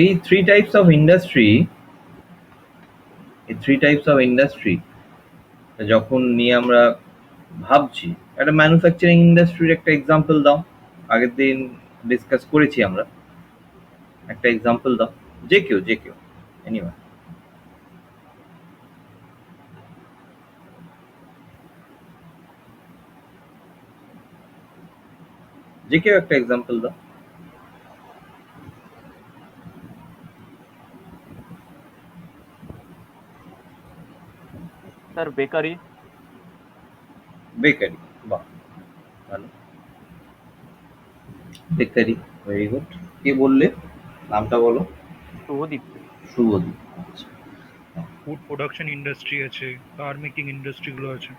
এই three types of industry যখন নিয়ে আমরা ভাবছি, একটা ম্যানুফ্যাকচারিং ইন্ডাস্ট্রির একটা এক্সাম্পল দাও। আগের দিন ডিসকাস করেছি আমরা, একটা এক্সাম্পল দাও। যে কেউ এনিওয়ান। যে কেউ একটা এক্সাম্পল দাও। Sir bakery. বেকারি, বাহ ভালো, বেকারি, ভেরি গুড। কে বললে? নামটা বলো। শুভদীপ। শুভদীপ, আচ্ছা। ফুড প্রোডাকশন ইন্ডাস্ট্রি আছে, কার মেকিং ইন্ডাস্ট্রিগুলো আছে,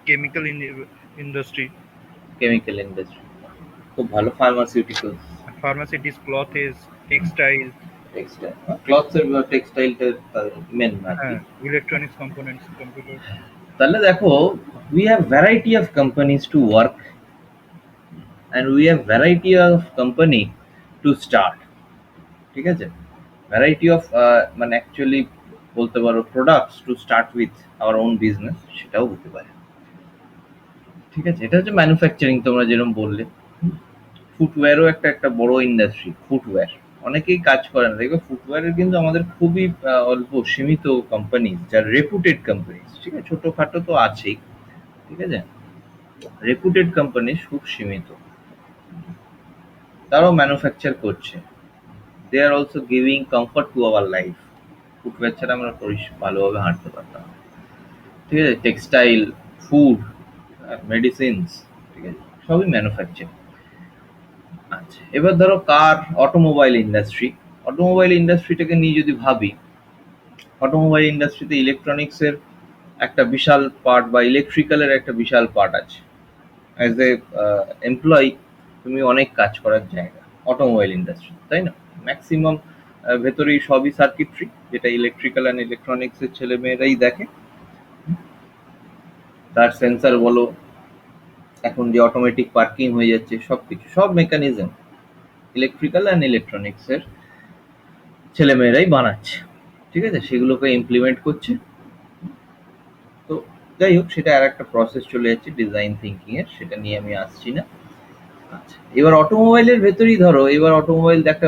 কেমিক্যাল ইন্ডাস্ট্রি, কেমিক্যাল ইন্ডাস্ট্রি, খুব ভালো। Pharmaceuticals, pharmaceutics, clothes, textile, textile, clothes এর টেক্সটাইলটা মেন আর কি। Electronics components, computer. তাহলে দেখো, we have variety of companies to work and we have variety of company to start, ঠিক আছে? ভ্যারাইটি অফ মানে অ্যাকচুয়ালি বলতে পারো products to start with our own business, সেটাও হতে পারে, ঠিক আছে? এটা হচ্ছে ম্যানুফ্যাকচারিং, তোমরা যেরকম বললে। ফুটওয়্যারও একটা বড় ইন্ডাস্ট্রি। ফুটওয়্যার অনেকেই কাজ করে না, দেখবে ফুটওয়্যারের কিন্তু আমাদের খুবই অল্প সীমিত কোম্পানি, যার রেপুটেড কোম্পানি, ঠিক আছে? ছোটখাটো তো আছেই, ঠিক আছে? রেপুটেড কোম্পানি খুব সীমিত, তারাও ম্যানুফ্যাকচার করছে। They are also giving comfort to our life. Footwear ছাড়া আমরা ভালোভাবে হাঁটতে পারতাম, ঠিক আছে? টেক্সটাইল, ফুড, মেডিসিনস, ঠিক আছে? সবই ম্যানুফ্যাকচার। আচ্ছা, এবার ধরো কার, অটোমোবাইল ইন্ডাস্ট্রি। অটোমোবাইল ইন্ডাস্ট্রিটাকে নিয়ে যদি ভাবি, অটোমোবাইল ইন্ডাস্ট্রিতে ইলেকট্রনিক্সের একটা বিশাল পার্ট বা ইলেকট্রিক্যালের একটা বিশাল পার্ট আছে। অ্যাজ এ এমপ্লয়ি তুমি অনেক কাজ করার জায়গা অটোমোবাইল ইন্ডাস্ট্রি, তাই না? ম্যাক্সিমাম ভেতরেই সবই সার্কিট্রি, যেটা ইলেকট্রিক্যাল অ্যান্ড ইলেকট্রনিক্সের ছেলে মেয়েরাই দেখে। তার সেন্সার বলো, এখন যে অটোমেটিক পার্কিং হয়ে যাচ্ছে, সবকিছু, সব মেকানিজম ইলেকট্রিক্যাল অ্যান্ড ইলেকট্রনিক্সের ছেলেমেয়েরাই বানাচ্ছে, ঠিক আছে? সেগুলোকে ইমপ্লিমেন্ট করছে। তো যাই হোক, সেটা আর একটা প্রসেস চলে যাচ্ছে ডিজাইন থিঙ্কিং এর, সেটা নিয়ে আমি আসছি না। আচ্ছা, এবার অটোমোবাইলের ভেতরেই ধরো, এবার অটোমোবাইল একটা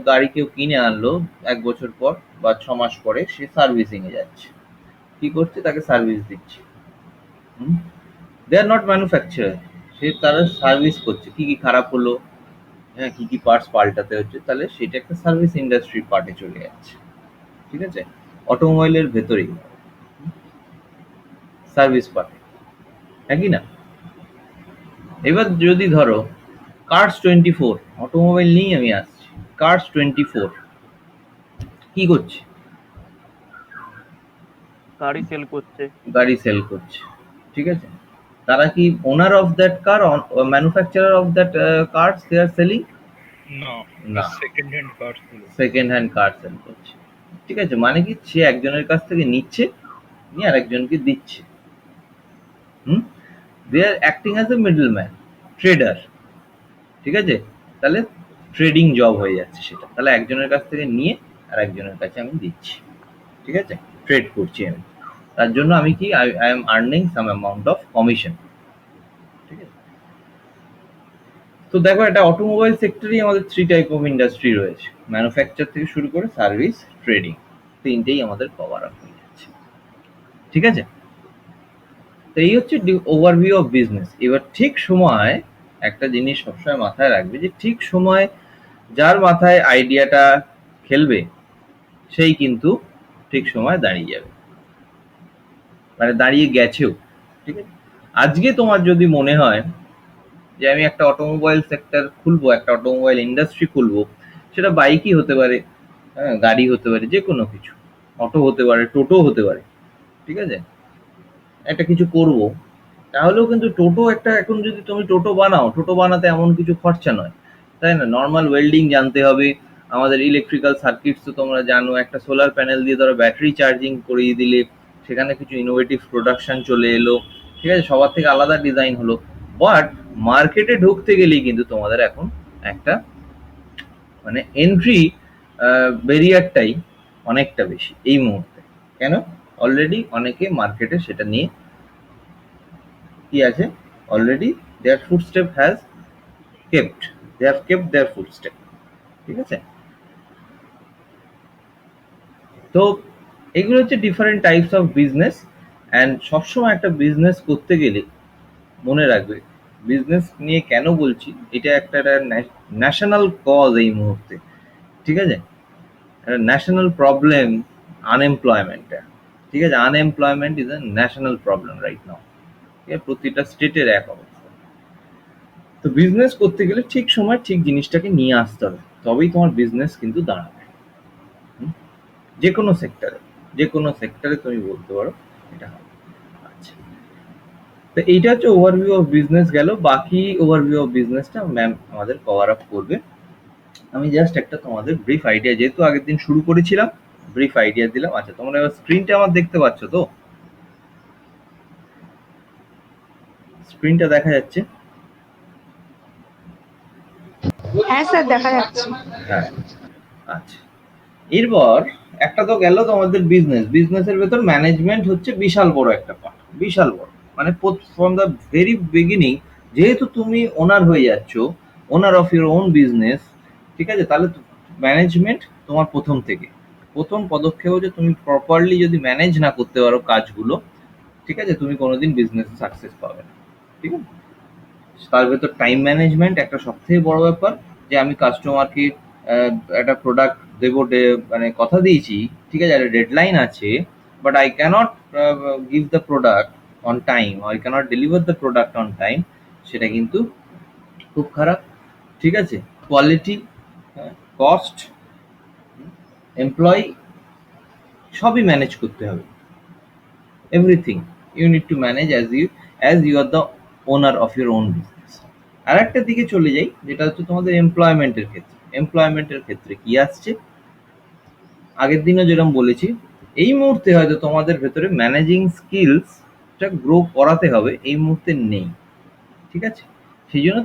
গাড়ি কেউ কিনে আনলো ১ বছর পর বা ৬ মাস পরে, সে সার্ভিসিং এ যাচ্ছে। কি করছে? তাকে সার্ভিস দিচ্ছে। দে আর নট ম্যানুফ্যাকচারার, সে তারা সার্ভিস করছে। কি কি খারাপ হলো, হ্যাঁ, কি কি পার্টস পাল্টাতে হচ্ছে, তাহলে সেটা একটা সার্ভিস ইন্ডাস্ট্রির পার্টে চলে যাচ্ছে, ঠিক আছে? অটোমোবাইলের ভেতরেই সার্ভিস পার্টে, একই না? এবার যদি ধরো কার্স 24, অটোমোবাইল নিয়েই আমি আসছি। কার্স 24 কি করছে? গাড়ি সেল করছে। গাড়ি সেল করছে, ঠিক আছে? তারা কি owner of that car, manufacturer of that cars they are selling? না, সেকেন্ড হ্যান্ড কার্স গুলো, সেকেন্ড হ্যান্ড কার সেল করছে, ঠিক আছে? মানে কি, সে একজনের কাছ থেকে নিচ্ছে, নিয়ে আরেকজনকে দিচ্ছে। They are acting as a middle man, trader, ঠিক আছে? তাহলে ট্রেডিং জব হয়ে যাচ্ছে সেটা। তাহলে একজনের কাছ থেকে নিয়ে আর একজনের কাছে আমি দিচ্ছি, ঠিক আছে? ট্রেড করছি আমি, তার জন্য আমি কি, I am earning some amount of commission, ঠিক আছে? তো দেখো, এটা অটোমোবাইল সেক্টরেই আমাদের থ্রি টাইপ অফ ইন্ডাস্ট্রি রয়েছে। ম্যানুফ্যাকচার থেকে শুরু করে সার্ভিস, ট্রেডিং, তিনটেই আমাদের কভার আপ হয়ে যাচ্ছে, ঠিক আছে? তো এই হচ্ছে ওভারভিউ অফ বিজনেস। এবার ঠিক সময় একটা জিনিস সবসময় মাথায় রাখবে, যে ঠিক সময় যার মাথায় আইডিয়াটা খেলবে, সেই কিন্তু ঠিক সময় দাঁড়িয়ে যাবে, মানে দাঁড়িয়ে গেছেও, ঠিক আছে? আজকে তোমার যদি মনে হয় যে আমি একটা অটোমোবাইল সেক্টর খুলবো, একটা অটোমোবাইল ইন্ডাস্ট্রি খুলবো, সেটা বাইকই হতে পারে, হ্যাঁ, গাড়ি হতে পারে, যে কোনো কিছু, অটো হতে পারে, টোটো হতে পারে, ঠিক আছে? একটা কিছু করব, তাহলেও কিন্তু টোটো একটা, এখন যদি তুমি টোটো বানাও, টোটো বানাতে এমন কিছু খরচা নয়, তাই না? নর্মাল ওয়েল্ডিং জানতে হবে, আমাদের ইলেকট্রিক্যাল সার্কিটস তো তোমরা জানো। একটা সোলার প্যানেল দিয়ে ধরো ব্যাটারি চার্জিং করিয়ে দিলে, সেখানে কিছু ইনোভেটিভ প্রোডাকশন চলে এলো, ঠিক আছে? সবার থেকে আলাদা ডিজাইন হলো। বাট মার্কেটে ঢুকতে গেলেই কিন্তু তোমাদের এখন একটা মানে এন্ট্রি ব্যারিয়ারটাই অনেকটা বেশি এই মুহূর্তে। কেন? অলরেডি অনেকে মার্কেটে সেটা নিয়ে কি আছে, already their footstep has kept, they have kept their footstep. ঠিক আছে? তো এগুলো হচ্ছে different types of business. And সবসময় একটা বিজনেস করতে গেলে মনে রাখবে, বিজনেস নিয়ে কেন বলছি, এটা একটা ন্যাশনাল কজ এই মুহূর্তে। ঠিক আছে? ন্যাশনাল প্রবলেম আনএমপ্লয়মেন্টটা। ঠিক আছে? Unemployment is a national problem right now. ঠিক আছে? প্রতিটা স্টেটের এক অবস্থা। তো বিজনেস করতে গেলে ঠিক সময় ঠিক জিনিসটাকে নিয়ে আসতে হবে, তবেই তোমার বিজনেস কিন্তু দাঁড়াবে। হুম? যে কোনো সেক্টরে, যে কোনো সেক্টরে তুমি বলতে পারো এটা হবে। আচ্ছা, তো এইটা হচ্ছে ওভারভিউ অফ বিজনেস গেল। বাকি ওভারভিউ অফ বিজনেসটা ম্যাম আমাদের কভার আপ করবে। আমি জাস্ট একটা তোমাদের ব্রিফ আইডিয়া, যেহেতু আগের দিন শুরু করেছিলাম, ব্রিফ আইডিয়া দিলাম। আচ্ছা, তোমরা এবার স্ক্রিনটা আমার দেখতে পাচ্ছ তো? স্ক্রিনটা দেখা যাচ্ছে? হ্যাঁ স্যার, দেখা যাচ্ছে। হ্যাঁ। আচ্ছা, এরপর একটা তো গেল তোমাদের বিজনেস। বিজনেসের ভেতর ম্যানেজমেন্ট হচ্ছে বিশাল বড় একটা পার্ট, বিশাল বড়। মানে ফ্রম দ্য ভেরি বিগিনিং, যেহেতু তুমি ওনার হয়ে যাচ্ছ, ওনার অফ ইউর ওন বিজনেস, ঠিক আছে, তাহলে ম্যানেজমেন্ট তোমার প্রথম থেকে, প্রথম পদক্ষেপ হচ্ছে তুমি প্রপারলি যদি ম্যানেজ না করতে পারো কাজগুলো, ঠিক আছে, তুমি কোনোদিন বিজনেসে সাকসেস পাবে না। ঠিক আছে? তার ভেতর টাইম ম্যানেজমেন্ট একটা সবথেকে বড় ব্যাপার, যে আমি কাস্টমারকে একটা প্রোডাক্ট দেবো, মানে কথা দিয়েছি, ঠিক আছে, একটা ডেডলাইন আছে, but I can't give the product on time, I can't deliver the product on time, সেটা কিন্তু খুব খারাপ। ঠিক আছে? কোয়ালিটি, কস্ট, এমপ্লয়ি, সবই ম্যানেজ করতে হবে। Everything you need to manage as you are the owner of your own business. আর একটা দিকে চলে যাই, যেটা হচ্ছে তোমাদের এমপ্লয়মেন্টের ক্ষেত্রে। এমপ্লয়মেন্টের ক্ষেত্রে কি আসছে? আগের দিনও যেরকম বলেছি, এই মুহূর্তে হয়তো তোমাদের ভেতরে ম্যানেজিং স্কিলসটা গ্রো করাতে হবে, এই মুহূর্তে নেই। ঠিক আছে? সেই জন্য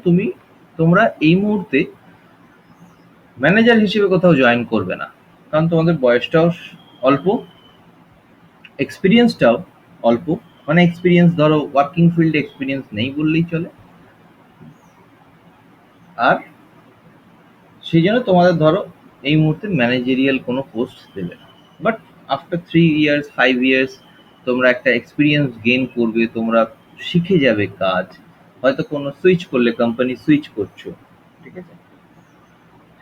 তোমরা এই মুহূর্তে ম্যানেজার হিসেবে কোথাও জয়েন করবে না, কারণ তোমাদের বয়সটাও অল্প, এক্সপিরিয়েন্সটাও অল্প। মানে এক্সপিরিয়েন্স ধরো ওয়ার্কিং ফিল্ড এক্সপিরিয়েন্স নেই বললেই চলে। আর সেই জন্য তোমাদের ধরো এই মুহূর্তে ম্যানেজেরিয়াল কোনো পোস্ট দেবে না। বাট আফটার 3 ইয়ার্স 5 ইয়ার্স তোমরা একটা এক্সপিরিয়েন্স গেইন করবে, তোমরা শিখে যাবে কাজ। হয়তো কোনো সুইচ করলে, কোম্পানি সুইচ করছো, ঠিক আছে,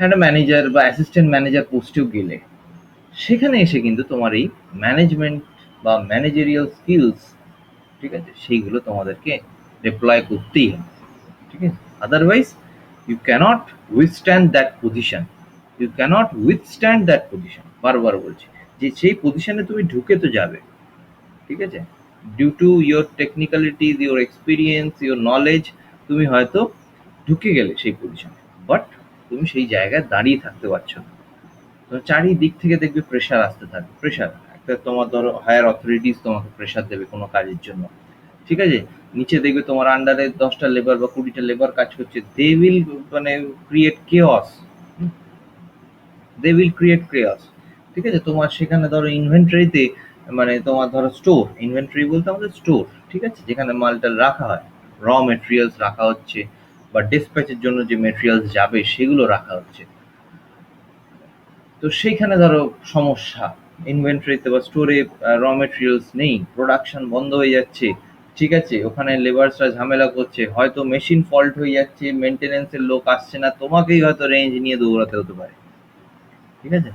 একটা ম্যানেজার বা অ্যাসিস্ট্যান্ট ম্যানেজার পোস্টেও গেলে, সেখানে এসে কিন্তু তোমার এই ম্যানেজমেন্ট বা ম্যানেজেরিয়াল স্কিলস, ঠিক আছে, সেইগুলো তোমাদেরকে ডিপ্লয় করতেই হবে। ঠিক আছে? Otherwise you cannot withstand that position, you cannot withstand that position. বারবার বলছি যে সেই পজিশনে তুমি ঢুকে তো যাবে, ঠিক আছে, due to your technicalities, your experience, your knowledge, তুমি হয়তো ঢুকে গেলে সেই পজিশনে, বাট তুমি সেই জায়গায় দাঁড়িয়ে থাকতে পারছো না। তো চারিদিক থেকে দেখবে প্রেশার আসতে থাকবে। প্রেশার একটা, তোমার ধরো হায়ার অথরিটিস তোমাকে প্রেশার দেবে কোনো কাজের জন্য, ঠিক আছে, নিচে দেখবে তোমার আন্ডারে 10টা লেবার বা 20টা লেবার কাজ করছে, দে উইল মানে create chaos, they will create chaos. ঠিক আছে? তোমার সেখানে ধরো ইনভেন্টরিতে, মানে তোমার ধরো স্টোর, ইনভেন্টরি বলতে আমাদের স্টোর, ঠিক আছে, যেখানে মালটা রাখা হয়, র মেটেরিয়ালস রাখা হচ্ছে, বা ডিসপ্যাচের জন্য যে মেটেরিয়ালস যাবে সেগুলো রাখা হচ্ছে। তো সেইখানে ধরো সমস্যা, ইনভেন্টরিতে বা স্টোরে র মেটেরিয়ালস নেই, প্রোডাকশন বন্ধ হয়ে যাচ্ছে, ঠিক আছে, ওখানে লেবার্সরা ঝামেলা করছে, হয়তো মেশিন ফল্ট হয়ে যাচ্ছে, মেনটেনেন্সের লোক আসছে না, তোমাকেই হয়তো রেঞ্জ নিয়ে দৌড়াতে হতে পারে। ঠিক আছে?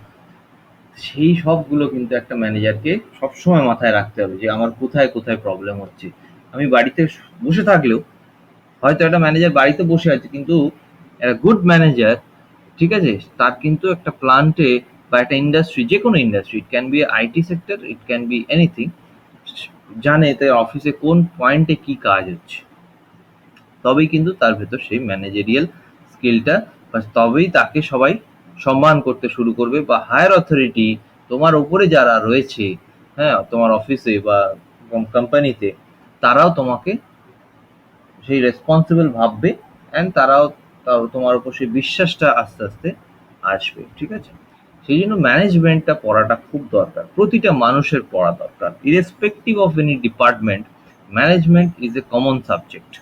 সেই সবগুলো কিন্তু একটা ম্যানেজারকে সবসময় মাথায় রাখতে হবে, যে আমার কোথায় কোথায় প্রবলেম হচ্ছে। আমি বাড়িতে বসে থাকলেও, হয়তো একটা ম্যানেজার বাড়িতে বসে আছে, কিন্তু একটা গুড ম্যানেজার, ঠিক আছে, তার কিন্তু একটা প্লান্টে বা একটা ইন্ডাস্ট্রি, যে কোনো industry, it can be IT sector, it can be anything, জানে তার অফিসে কোন পয়েন্টে কি কাজ হচ্ছে। তবেই কিন্তু তার ভেতর সেই ম্যানেজেরিয়াল স্কিলটা, তবেই তাকে সবাই সম্মান করতে শুরু করবে, বা হায়ার অথরিটি, তোমার উপরে যারা রয়েছে, হ্যাঁ, তোমার অফিসে বা কোম্পানিতে, তারাও তোমাকে সেই রেসপন্সিবল ভাববে, অ্যান্ড তারাও তোমার উপর সেই বিশ্বাসটা আস্তে আস্তে আসবে, ঠিক আছে? সেই জন্য ম্যানেজমেন্টটা পড়াটা খুব দরকার, প্রতিটা মানুষের পড়া দরকার, irrespective of any department. Management is a common subject,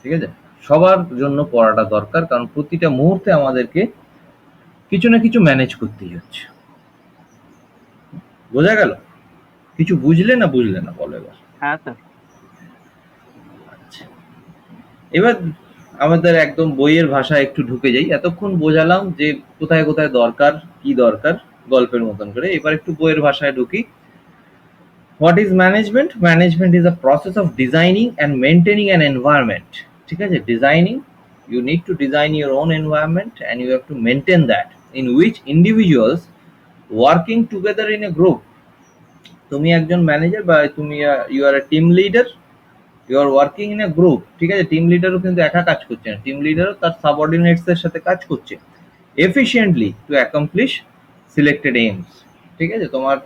ঠিক আছে? সবার জন্য পড়াটা দরকার, কারণ প্রতিটা মুহূর্তে আমাদেরকে কিছু না কিছু ম্যানেজ করতেই হচ্ছে। বোঝা গেল? কিছু বুঝলে না বুঝলে না বলো এবার। হ্যাঁ স্যার। আচ্ছা, এবার আমাদের একদম বইয়ের ভাষায় একটু ঢুকে যাই। এতক্ষণ বোঝালাম যে কোথায় কোথায় দরকার, কি দরকার, গল্পের মতন করে। এবার একটু বইয়ের ভাষায় ঢুকি। What is management? Management is a process of designing and maintaining an environment. ঠিক আছে? Designing, you need to design your own environment and you have to maintain that, in which individuals working together in a group. তুমি একজন manager বা তুমি you are a team leader, you are working in a group, ঠিক আছে? Team লিডারও কিন্তু একা কাজ করছে না, টিম লিডারও তার সাবঅর্ডিনেটস এর সাথে কাজ করছে efficiently to accomplish selected aims, ঠিক আছে? তোমার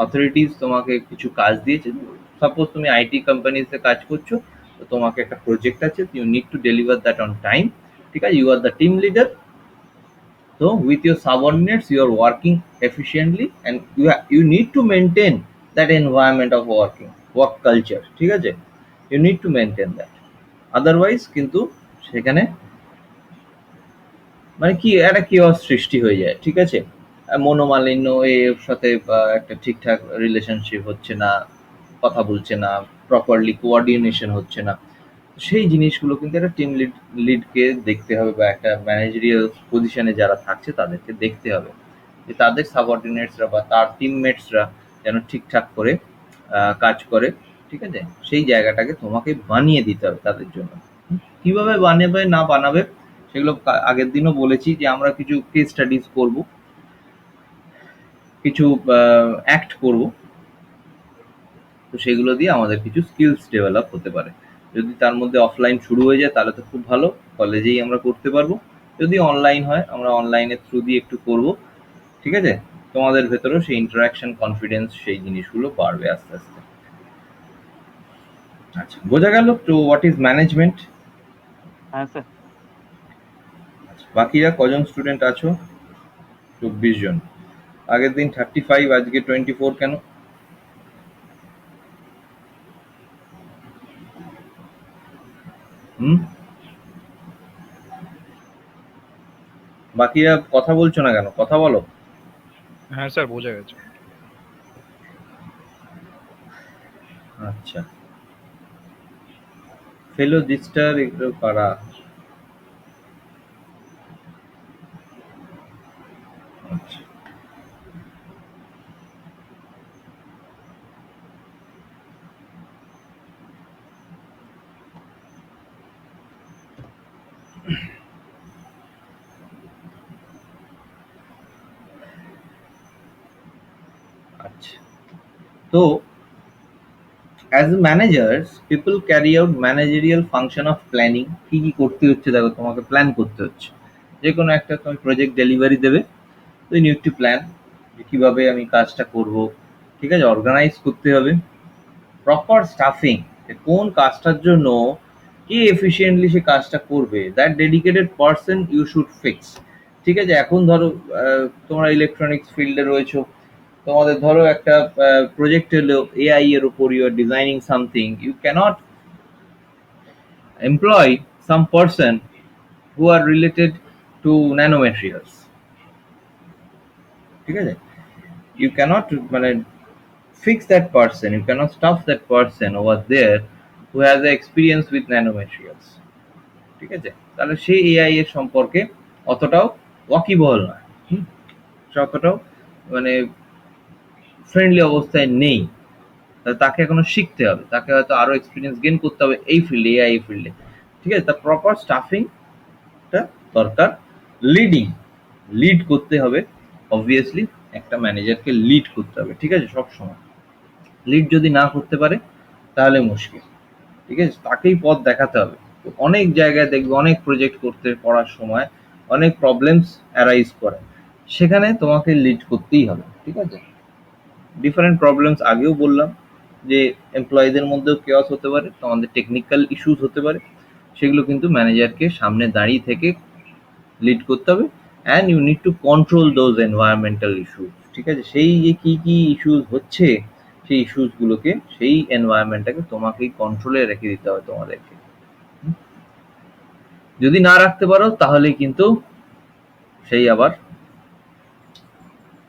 অথরিটিস তোমাকে কিছু কাজ দিয়েছে, সাপোজ তুমি আইটি কোম্পানিতে কাজ করছো, তো তোমাকে একটা প্রজেক্ট আছে, you need to deliver that on time, ঠিক আছে? You are the team leader, so with your subordinates you are working efficiently and you need to maintain that environment of work culture, ঠিক আছে? You need to maintain that, otherwise কিন্তু সেখানে মানে কি একটা chaos সৃষ্টি হয়ে যায়, ঠিক আছে? মনোমালিন্য, এর সাথে একটা ঠিকঠাক রিলেশনশিপ হচ্ছে না, কথা বলছে না, প্রপারলি কোঅর্ডিনেশন হচ্ছে না। সেই জিনিসগুলো কিন্তু একটা টিম লিডকে দেখতে হবে, বা একটা ম্যানেজারিয়াল পজিশনে যারা থাকছে তাদেরকে দেখতে হবে যে তাদের সাবঅর্ডিনেটসরা বা তার টিমমেটসরা যেন ঠিকঠাক করে কাজ করে, ঠিক আছে? সেই জায়গাটাকে তোমাকে বানিয়ে দিতে হবে তাদের জন্য। কিভাবে বানাবে না বানাবে সেগুলো আগের দিনও বলেছি যে আমরা কিছু কেস স্টাডিজ করব, কিছু অ্যাক্ট করব, তো সেগুলো দিয়ে আমাদের কিছু স্কিলস ডেভেলপ হতে পারে। যদি তার মধ্যে অফলাইন শুরু হয়ে যায় তাহলে তো খুব ভালো, কলেজেই আমরা করতে পারবো। যদি অনলাইন হয় আমরা অনলাইনের থ্রু দিয়ে একটু করব, ঠিক আছে? তোমাদের ভেতরেও সেই ইন্টারাকশন, কনফিডেন্স, সেই জিনিসগুলো বাড়বে আস্তে আস্তে। আচ্ছা, বোঝা গেল তো হোয়াট ইজ ম্যানেজমেন্ট? হ্যাঁ স্যার। বাকিরা কজন স্টুডেন্ট আছো? 24 জন। আগের দিন 35, আজকে 24 কেন? বাকিরা কথা বলছো না কেন? কথা বলো। হ্যাঁ স্যার, বোঝা গেছে। আচ্ছা, ফেলো ডিস্টার একটু কারা? আচ্ছা, আচ্ছা, তো as managers people carry out managerial function of planning. কি কি করতে হচ্ছে দেখো, তোমাকে প্ল্যান করতে হচ্ছে। যে কোনো একটা তুমি প্রজেক্ট ডেলিভারি দেবে, তো ইউ নিড টু প্ল্যান যে কিভাবে আমি কাজটা করব, ঠিক আছে? অর্গানাইজ করতে হবে, প্রপার স্টাফিং, কোন কাজটার জন্য কে এফিশিয়েন্টলি সে কাজটা করবে, that dedicated person you should fix, ঠিক আছে? এখন ধরো তোমরা ইলেকট্রনিক্স ফিল্ডে রয়েছো, তোমাদের ধরো একটা প্রজেক্ট এলো এআই এর উপর, you are designing something, you can't employ some person who are related to nanomaterials, ঠিক আছে? ইউ ক্যানট মানে fix that person, you cannot stuff that person over there who has the experience with nanomaterials, ঠিক আছে? তাহলে সেই AI এর সম্পর্কে অতটাও ওয়াকিবহল নয়, অতটাও মানে ফ্রেন্ডলি অবস্থায় নেই, তাকে এখনো শিখতে হবে, তাকে হয়তো আরো এক্সপিরিয়েন্স গেইন করতে হবে এই ফিল্ডে, এআই ফিল্ডে, ঠিক আছে? তার প্রপার স্টাফিংটা দরকার। লিড করতে হবে, অবভিয়াসলি একটা ম্যানেজারকে লিড করতে হবে, ঠিক আছে? সব সময় লিড যদি না করতে পারে তাহলে মুশকিল, ঠিক আছে? তাকেই পথ দেখাতে হবে। তো অনেক জায়গায় দেখবে অনেক প্রজেক্ট করতে পড়ার সময় অনেক প্রবলেমস অ্যারাইজ করে, সেখানে তোমাকে লিড করতেই হবে, ঠিক আছে? ডিফারেন্ট প্রবলেমস আগেও বললাম যে এমপ্লয়ীদের মধ্যেও কেওয়াস হতে পারে, তোমাদের টেকনিক্যাল ইস্যুস হতে পারে, সেগুলো কিন্তু ম্যানেজারকে সামনে দাঁড়িয়ে থেকে লিড করতে হবে, and you need to control those environmental issues. ঠিক আছে, সেই যে কি কি ইস্যুস হচ্ছে সেই ইস্যুসগুলোকে, সেই এনভায়রনমেন্টটাকে তোমাকেই কন্ট্রোলে রেখে দিতে হবে তোমাদেরকে। যদি না রাখতে পারো তাহলে কিন্তু সেই আবার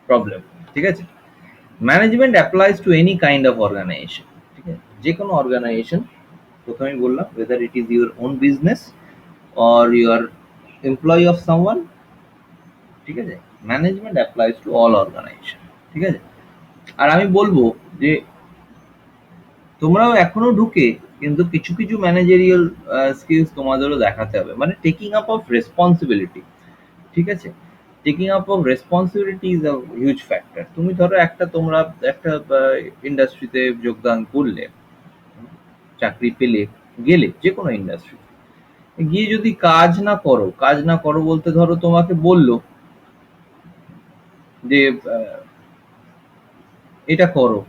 প্রবলেম। ঠিক আছে, management applies to any kind of organisation. ঠিক আছে, যে কোনো অর্গানাইজেশন, প্রথমেই বললাম, whether it is your own business or your employee of someone, ঠিক আছে, management applies to all organisation. ঠিক আছে, আর আমি বলবো যে তোমরাও এখনো ঢুকে কিন্তু কিছু কিছু ম্যানেজেরিয়াল স্কিলস তোমাদেরও দেখাতে হবে, মানে টেকিং আপ অফ রেসপন্সিবিলিটি। ঠিক আছে, taking up of responsibility is a huge factor. তুমি ধরো তোমরা একটা ইন্ডাস্ট্রিতে যোগদান করলে, চাকরি পেলে, গেলে যে কোনো ইন্ডাস্ট্রি গিয়ে যদি কাজ না করো বলতে ধরো তোমাকে বললো যে এটা করো,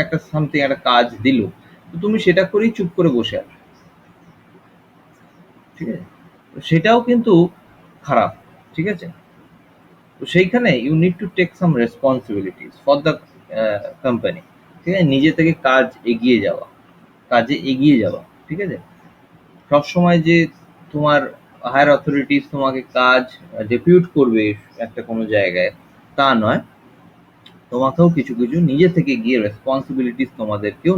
একটা সামথিং একটা কাজ দিল, তো তুমি সেটা করেই চুপ করে বসে আছো। ঠিক আছে, তো সেটাও কিন্তু খারাপ। ঠিক আছে, তো সেইখানে you need to take some responsibilities for the company. ঠিক আছে, নিজে থেকে কাজে এগিয়ে যাওয়া। ঠিক আছে, সবসময় যে তোমার হায়ার অথরিটিস তোমাকে কাজ ডেপিউট করবে একটা কোনো জায়গায়, তা নয়। তোমাকেও কিছু কিছু নিজে থেকে গিয়ে রেসপন্সিবিলিটিস তোমাদেরকেও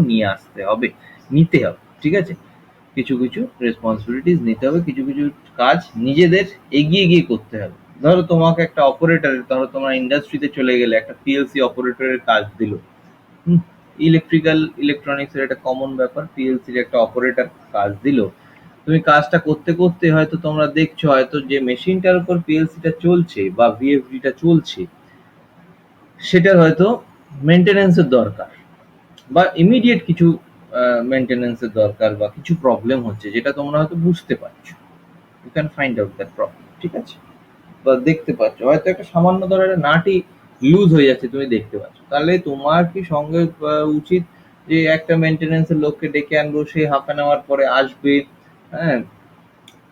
নিতে হবে। ঠিক আছে, কিছু কিছু রেসপন্সিবিলিটিস নিতে হবে, কিছু কিছু কাজ নিজেদের এগিয়ে গিয়ে করতে হবে। ধরো তোমাকে একটা অপারেটরের, ধরো তোমার ইন্ডাস্ট্রিতে চলে গেলে একটা পিএলসি অপারেটরের কাজ দিল, ইলেকট্রনিক্স এর একটা কমন ব্যাপার, পিএলসির একটা অপারেটর কাজ দিল। তুমি কাজটা করতে করতে হয়তো তোমরা দেখছো হয়তো যে মেশিনটার উপর পিএলসিটা চলছে বা ভিএফডিটা চলছে, সেটার হয়তো মেনটেনেন্সের দরকার, বা ইমিডিয়েট কিছু মেনটেনেন্সের দরকার, বা কিছু প্রবলেম হচ্ছে যেটা তোমরা হয়তো বুঝতে পারছো, you can find out that problem. ঠিক আছে, বা দেখতে পাচ্ছ হয়তো একটা সামান্য ধরো একটা নাটই লুজ হয়ে যাচ্ছে, তুমি দেখতে পাচ্ছ, তাহলে তোমার কি সঙ্গে উচিত যে একটা মেনটেনেন্সের লোককে ডেকে আনবো, সে হাফ অ্যান আওয়ার পরে আসবে। হ্যাঁ,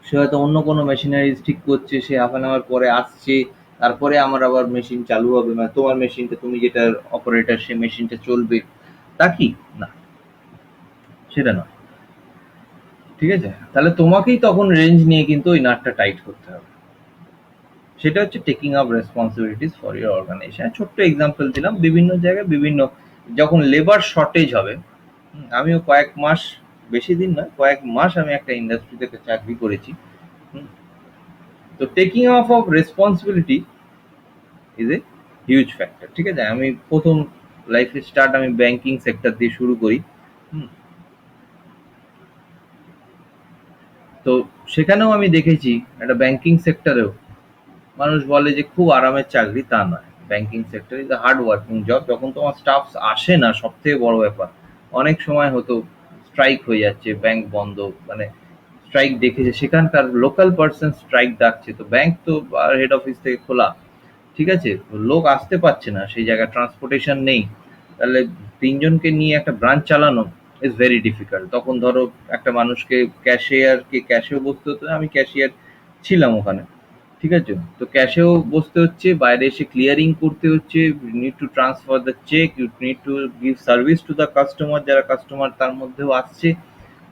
সে হয়তো অন্য কোনো মেশিনারিজ ঠিক করছে, সে হাফ অ্যান আওয়ার পরে আসছে, তারপরে আমার আবার মেশিন চালু হবে, মানে তোমার মেশিনটা, তুমি যেটার অপারেটর, সে মেশিনটা চলবে, তা কি না, সেটা নয়। ঠিক আছে, তাহলে তোমাকেই তখন রেঞ্জ নিয়ে কিন্তু ওই নাটটা টাইট করতে হবে। সেটা হচ্ছে taking up responsibilities for your organisation. ছোট্ট এক্সাম্পল দিলাম, বিভিন্ন জায়গায় বিভিন্ন, যখন লেবার শর্টেজ হবে, আমিও কয়েক মাস, বেশি দিন নয়, কয়েক মাস আমি একটা ইন্ডাস্ট্রিতে চাকরি করেছি। তো taking off responsibility is a huge factor. ঠিক আছে, আমি প্রথম লাইফের স্টার্ট আমি ব্যাংকিং সেক্টর দিয়ে শুরু করি। তো সেখানেও আমি দেখেছি একটা ব্যাংকিং সেক্টরেও মানুষ বলে যে খুব আরামের চাকরি, তা নয়। Banking sector is hard working job. যখন তোমার স্টাফ আসে না, সব থেকে বড় ব্যাপার, অনেক সময় হতো স্ট্রাইক হয়ে যাচ্ছে, ব্যাংক বন্ধ, মানে স্ট্রাইক ডেকেছে, সেখানকার লোকাল পার্সন স্ট্রাইক ডাকছে, তো ব্যাংক তো হেড অফিস থেকে খোলা, ঠিক আছে, লোক আসতে পারছে না, সেই জায়গায় ট্রান্সপোর্টেশন নেই, তাহলে তিনজনকে নিয়ে একটা ব্রাঞ্চ চালানো ইজ ভেরি ডিফিকাল্ট। তখন ধরো একটা মানুষকে ক্যাশেও বসতে হতো, আমি ক্যাশিয়ার ছিলাম ওখানে। ঠিক আছে, তো ক্যাশেও বসতে হচ্ছে, বাইরে এসে ক্লিয়ারিং করতে হচ্ছে, you need to transfer the cheque, you need to give service to the customer, যারা কাস্টমার তার মধ্যেও আসছে,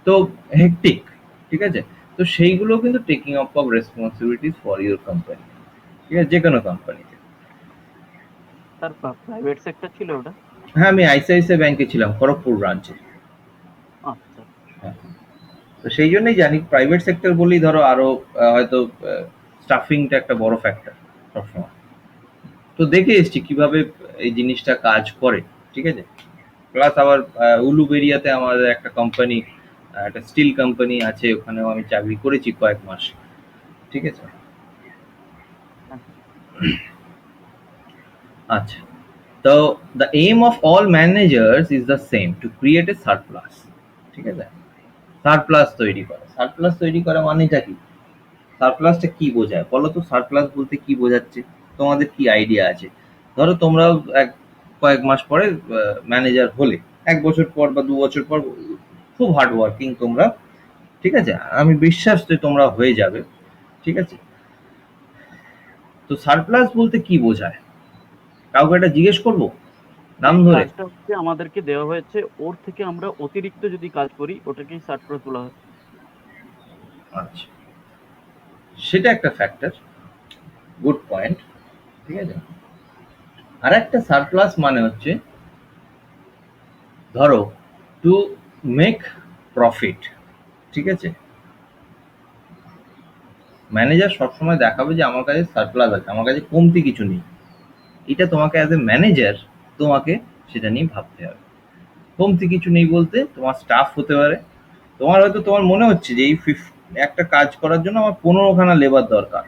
তো হেক্টিক। ঠিক আছে, তো সেইগুলো কিন্তু taking up of responsibilities for your company. ঠিক আছে, যে কোনো কোম্পানিতে। স্যার প্রাইভেট সেক্টর ছিল ওটা? হ্যাঁ, আমি আইসিআইসিআই ব্যাংকে ছিলাম, খড়গপুর ব্রাঞ্চে। আচ্ছা। হ্যাঁ, তো সেই জন্যই জানি, প্রাইভেট সেক্টর বলেই ধরো আরো হয়তো স্টাফিংটা একটা বড় ফ্যাক্টর সবসময়। তো দেখে এসছি কিভাবে এই জিনিসটা কাজ করে। ঠিক আছে, প্লাস আবার উলুবেরিয়াতে আমাদের একটা কোম্পানি, একটা স্টিল কোম্পানি আছে, ওখানেও আমি চাকরি করেছি কয়েক মাস। ঠিক আছে, আচ্ছা, তো the aim of all managers is the same, to create a surplus. ঠিক আছে, সারপ্লাস তৈরি করা মানেটা কি? সারপ্লাসটা কি বোঝায় বলো তো? সারপ্লাস বলতে কি বোঝাচ্ছে, তোমাদের কি আইডিয়া আছে? ধরো তোমরাও কয়েক মাস পরে ম্যানেজার হলে, 1 বছর পর বা 2 বছর পর, খুব হার্ড ওয়ার্কিং তোমরা, ঠিক আছে, আমি বিশ্বাস যে তোমরা হয়ে যাবে। ঠিক আছে, তো সারপ্লাস বলতে কি বোঝায়, কাউকে একটা জিজ্ঞেস করব নাম এই ধরে? কাজটা হচ্ছে আমাদেরকে দেওয়া হয়েছে, ওর থেকে আমরা অতিরিক্ত যদি কাজ করি ওটাকেই সারপ্লাস বলা হয়। আচ্ছা, সেটা একটা ফ্যাক্টর, গুড পয়েন্ট, ঠিক আছে। আর একটা সারপ্লাস মানে হচ্ছে, ধরো টু মেক প্রফিট, ঠিক আছে। ম্যানেজার সবসময় দেখাবে যে আমার কাছে সারপ্লাস আছে, আমার কাছে কমতি কিছু নেই। এটা তোমাকে অ্যাজ এ ম্যানেজার তোমাকে সেটা নিয়ে ভাবতে হবে। কমতি কিছু নেই বলতে তোমার স্টাফ হতে পারে, তোমার হয়তো তোমার মনে হচ্ছে যে এই একটা কাজ করার জন্য আমার 15খানা লেবার দরকার,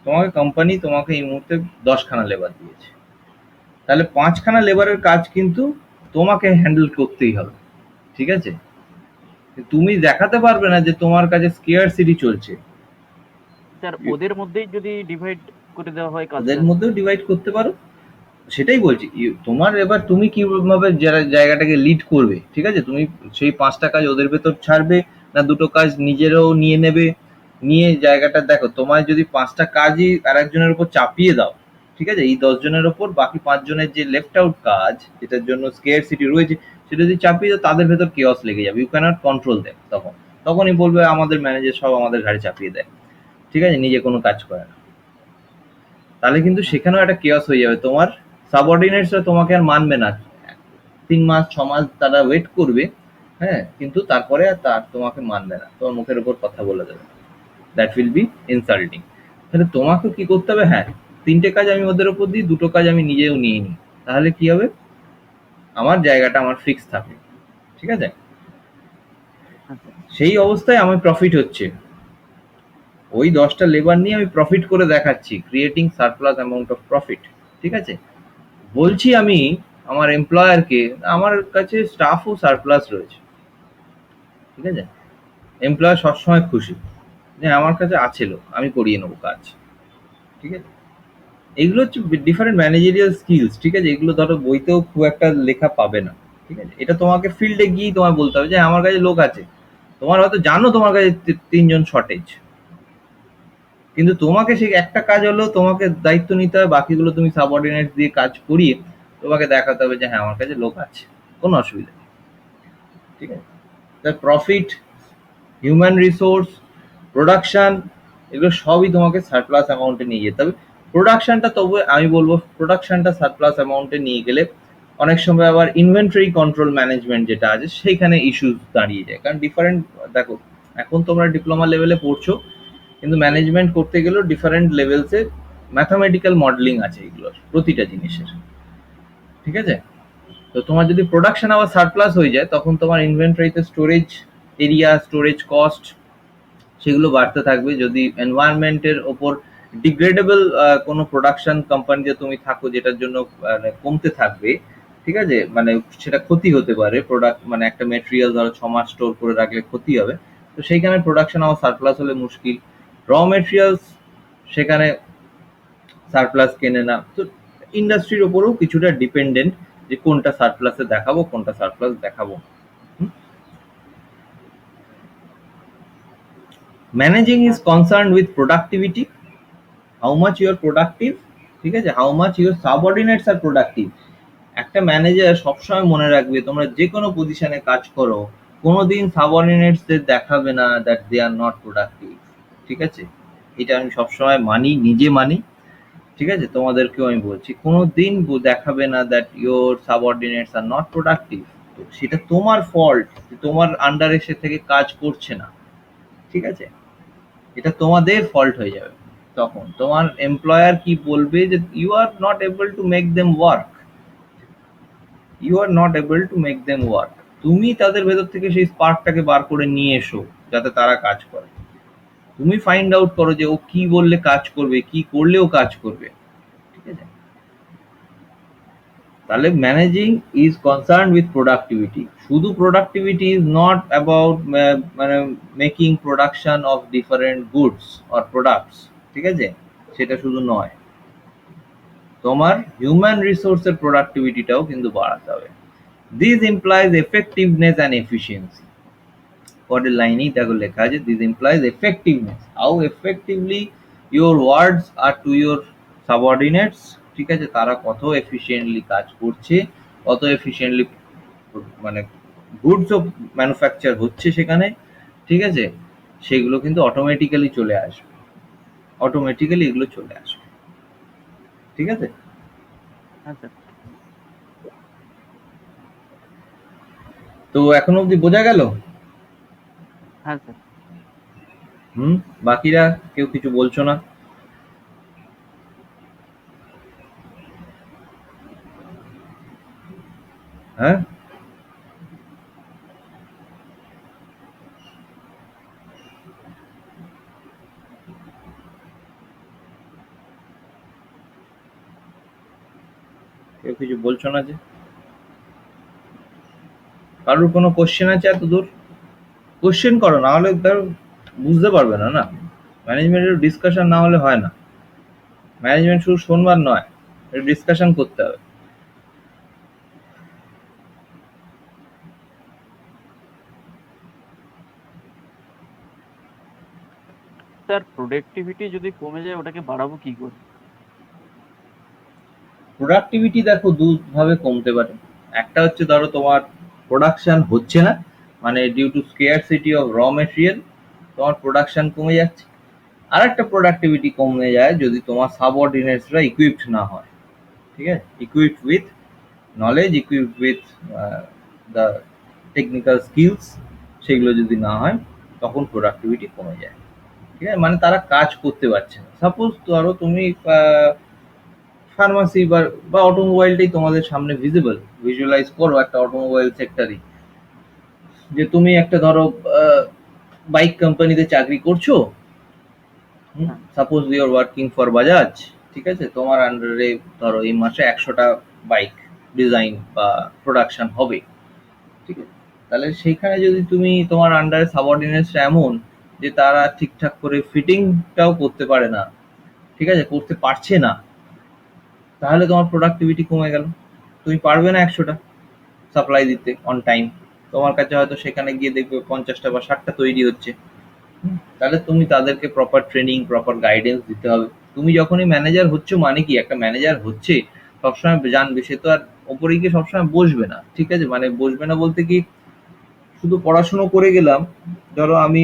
তোমাকে কোম্পানি তোমাকে এই মুহূর্তে 10খানা লেবার দিয়েছে, তাহলে 5খানা লেবারের কাজ কিন্তু তোমাকে হ্যান্ডেল করতেই হবে, ঠিক আছে। তুমি দেখাতে পারবে না যে তোমার কাছে স্কেয়ারসিটি চলছে, স্যার ওদের মধ্যেই যদি ডিভাইড করে দেওয়া হয় ওদের কাজটা। মধ্যেও ডিভাইড করতে পারো। সেটাই বলছি, তোমার এবার তুমি কিভাবে যারা জায়গাটাকে লিড করবে, ঠিক আছে। তুমি সেই 5টা কাজ ওদের ভেতর ছাড়বে, না 2টো কাজ নিজেরাও নিয়ে নেবে, নিয়ে জায়গাটা দেখো। তোমার যদি 5টা কাজই আর একজনের উপর চাপিয়ে দাও, ঠিক আছে, এই 10 জনের ওপর বাকি 5 জনের যে লেফট আউট কাজ, যেটার জন্য স্কেয়ার সিটি রয়েছে, সেটা যদি চাপিয়ে দাও তাদের ভেতর কেওস লেগে যাবে, ইউ ক্যানট কন্ট্রোল দেম। তখনই বলবে আমাদের ম্যানেজার সব আমাদের ঘাড়ে চাপিয়ে দেয়, ঠিক আছে, নিজে কোনো কাজ করে না। তাহলে কিন্তু সেখানেও একটা কেওস হয়ে যাবে, তোমার সাবঅর্ডিনেটসরা তোমাকে আর মানবে না, 3 মাস 6 মাস তারা ওয়েট করবে, হ্যাঁ, কিন্তু তারপরে আর তোমাকে মানবে না, তোমার মুখের উপর কথা বলে দেবে, দ্যাট উইল বি ইনসাল্টিং। তাহলে তোমাকে কি করতে হবে, হ্যাঁ, 3টে কাজ আমি ওদের উপর দিই, 2টো কাজ আমি নিজেও নিয়ে নিই, তাহলে কি হবে, আমার জায়গাটা আমার ফিক্স থাকে, ঠিক আছে। আচ্ছা, সেই অবস্থায় আমার প্রফিট হচ্ছে, ওই 10টা লেবার নিয়ে আমি প্রফিট করে দেখাচ্ছি, creating surplus amount of profit, ঠিক আছে। বলছি আমি আমার এমপ্লয়ারকে আমার কাছে স্টাফও সারপ্লাস রয়েছে, ঠিক আছে। এমপ্লয়ার সবসময় খুশি যে আমার কাছে আছে লোক, আমি করিয়ে নেবো কাজ, ঠিক আছে। এগুলো হচ্ছে ডিফারেন্ট ম্যানেজেরিয়াল স্কিলস, ঠিক আছে। এগুলো ধরো বইতেও খুব একটা লেখা পাবে না, ঠিক আছে। এটা তোমাকে ফিল্ডে গিয়েই তোমায় বলতে হবে যে আমার কাছে লোক আছে, তোমার হয়তো জানো তোমার কাছে 3জন শর্টেজ, কিন্তু তোমাকে সেই একটা কাজ হলেও তোমাকে দায়িত্ব নিতে হবে, বাকিগুলো তুমি সাবঅর্ডিনেট দিয়ে কাজ করিয়ে তোমাকে দেখাতে হবে যে হ্যাঁ আমার কাছে লোক আছে, কোনো অসুবিধা নেই, ঠিক আছে। তার প্রফিট, হিউম্যান রিসোর্স, প্রোডাকশন, এগুলো সবই তোমাকে সারপ্লাস অ্যামাউন্টে নিয়ে যেতে হবে। প্রোডাকশনটা তবে আমি বলবো প্রোডাকশনটা সারপ্লাস অ্যামাউন্টে নিয়ে গেলে অনেক সময় আবার ইনভেন্টরি কন্ট্রোল ম্যানেজমেন্ট যেটা আছে সেইখানে ইস্যুস দাঁড়িয়ে যায়, কারণ ডিফারেন্ট, দেখো এখন তোমরা ডিপ্লোমা লেভেলে পড়ছো, কিন্তু ম্যানেজমেন্ট করতে গেলেও ডিফারেন্ট লেভেলসে ম্যাথামেটিক্যাল মডেলিং আছে এগুলোর প্রতিটা জিনিসের, ঠিক আছে। তো তোমার যদি প্রোডাকশন আবার সারপ্লাস হয়ে যায়, তখন তোমার ইনভেন্টরিতে স্টোরেজ এরিয়া, স্টোরেজ কস্ট, সেগুলো বাড়তে থাকবে। যদি এনভায়রনমেন্টের ওপর ডিগ্রেডেবল কোনো প্রোডাকশন কোম্পানিতে তুমি থাকো, যেটার জন্য কমতে থাকবে, ঠিক আছে, মানে সেটা ক্ষতি হতে পারে, প্রোডাক্ট মানে একটা মেটেরিয়াল ধরো 6 মাস স্টোর করে রাখলে ক্ষতি হবে, তো সেইখানে প্রোডাকশন আমার সারপ্লাস হলে মুশকিল। র মেটেরিয়ালস, সেখানে সারপ্লাস কেনে না, তো ইন্ডাস্ট্রির ওপরেও কিছুটা ডিপেন্ডেন্ট যে কোনটা সারপ্লাসে দেখাবো, কোনটা সারপ্লাস দেখাবো। Managing is concern with productivity, how much you are productive, ঠিক আছে, how much your subordinates are productive. একটা ম্যানেজার সবসময় মনে রাখবে, তোমরা যে কোনো পজিশনে কাজ করো, কোনোদিন সাবঅর্ডিনেটসদের দেখাবে না that they are not productive, ঠিক আছে। এটা আমি সবসময় মানি, নিজে মানি, ঠিক আছে, তোমাদেরকেও আমি বলছি, কোনোদিন দেখাবে না that your subordinates R not productive. তো সেটা তোমার ফল্ট, তোমার আন্ডারে সে থেকে কাজ করছে না, ঠিক আছে, এটা তোমাদের ফল্ট হয়ে যাবে। তখন তোমার এমপ্লয়ার কি বলবে যে you are not able to make them work, you are not able to make them work. তুমি তাদের ভেতর থেকে সেই স্পার্কটাকে বার করে নিয়ে এসো যাতে তারা কাজ করে। তুমি ফাইন্ড আউট করো যে ও কি বললে কাজ করবে, কি করলে ও কাজ করবে, ঠিক আছে। তাহলে managing is concern with productivity. শুধু প্রোডাক্টিভিটি ইজ নট অ্যাবাউট মানে making production of different goods or products, ঠিক আছে, সেটা শুধু নয়, তোমার হিউম্যান রিসোর্সের প্রোডাক্টিভিটিটাও কিন্তু বাড়াতে হবে। This implies effectiveness and efficiency. পরের লাইনেই দেখো লেখা আছে this implies effectiveness, how effectively your words are to your subordinates, ঠিক আছে, তারা কত এফিসিয়েন্টলি কাজ করছে, কত এফিসিয়েন্টলি মানে গুডসও ম্যানুফ্যাকচার হচ্ছে সেখানে, ঠিক আছে, সেগুলো কিন্তু অটোমেটিক্যালি চলে আসবে, অটোমেটিক্যালি এগুলো চলে আসবে, ঠিক আছে। হ্যাঁ স্যার। তো এখন অবধি বোঝা গেল? হ্যাঁ স্যার। বাকিরা কেউ কিছু বলছো না? হ্যাঁ, কেউ কিছু বলছো না যে? কারোর কোনো কোশ্চেন আছে এত দূর? কোশ্চেন করো, না হলে ধর বুঝতে পারবে না। না, ম্যানেজমেন্টের ডিসকাশন না হলে হয় না। ম্যানেজমেন্ট শুধু শোনবার নয়, এটা ডিসকাশন করতে হবে। স্যার প্রোডাক্টিভিটি যদি কমে যায় ওটাকে বাড়াবো কি করে? প্রোডাক্টিভিটি দেখো দুভাবে কমতে পারে। একটা হচ্ছে ধরো তোমার প্রোডাকশন হচ্ছে না, মানে due to scarcity of raw material তোমার প্রোডাকশন কমে যাচ্ছে। আর একটা প্রোডাক্টিভিটি কমে যায় যদি তোমার সাবঅর্ডিনেটসরা ইকুইপড না হয়, ঠিক আছে, equipped with knowledge, equipped with the technical skills, সেগুলো যদি না হয় তখন প্রোডাক্টিভিটি কমে যায়, ঠিক আছে, মানে তারা কাজ করতে পারছে না। সাপোজ ধরো তুমি ফার্মাসি বা অটোমোবাইলটাই তোমাদের সামনে ভিজুয়ালাইজ করো একটা অটোমোবাইল সেক্টরই, যে তুমি একটা ধরো বাইক কোম্পানিতে চাকরি করছো, suppose you are working for Bajaj, ঠিক আছে, তোমার আন্ডারে ধরো এই মাসে 100টা বাইক ডিজাইন বা প্রোডাকশন হবে, ঠিক আছে, তাহলে সেইখানে যদি তুমি তোমার আন্ডারে সাবঅর্ডিনেটসরা এমন যে তারা ঠিকঠাক করে ফিটিংটাও করতে পারে না, ঠিক আছে, করতে পারছে না, তাহলে তোমার প্রোডাক্টিভিটি কমে গেল। তুমি পারবে না 100টা সাপ্লাই দিতে অন টাইম, তোমার কাছে হয়তো সেখানে গিয়ে দেখবে 50টা বা 60টা তৈরি হচ্ছে। তাহলে তুমি তাদেরকে প্রপার ট্রেনিং, প্রপার গাইডেন্স দিতে হবে। তুমি যখনই ম্যানেজার হচ্ছ, মানে কি, একটা ম্যানেজার হচ্ছে সবসময় জানবে, সে তো আর ওপরে গিয়ে সবসময় বসবে না, ঠিক আছে, মানে বসবে না বলতে কি, শুধু পড়াশুনো করে গেলাম, ধরো আমি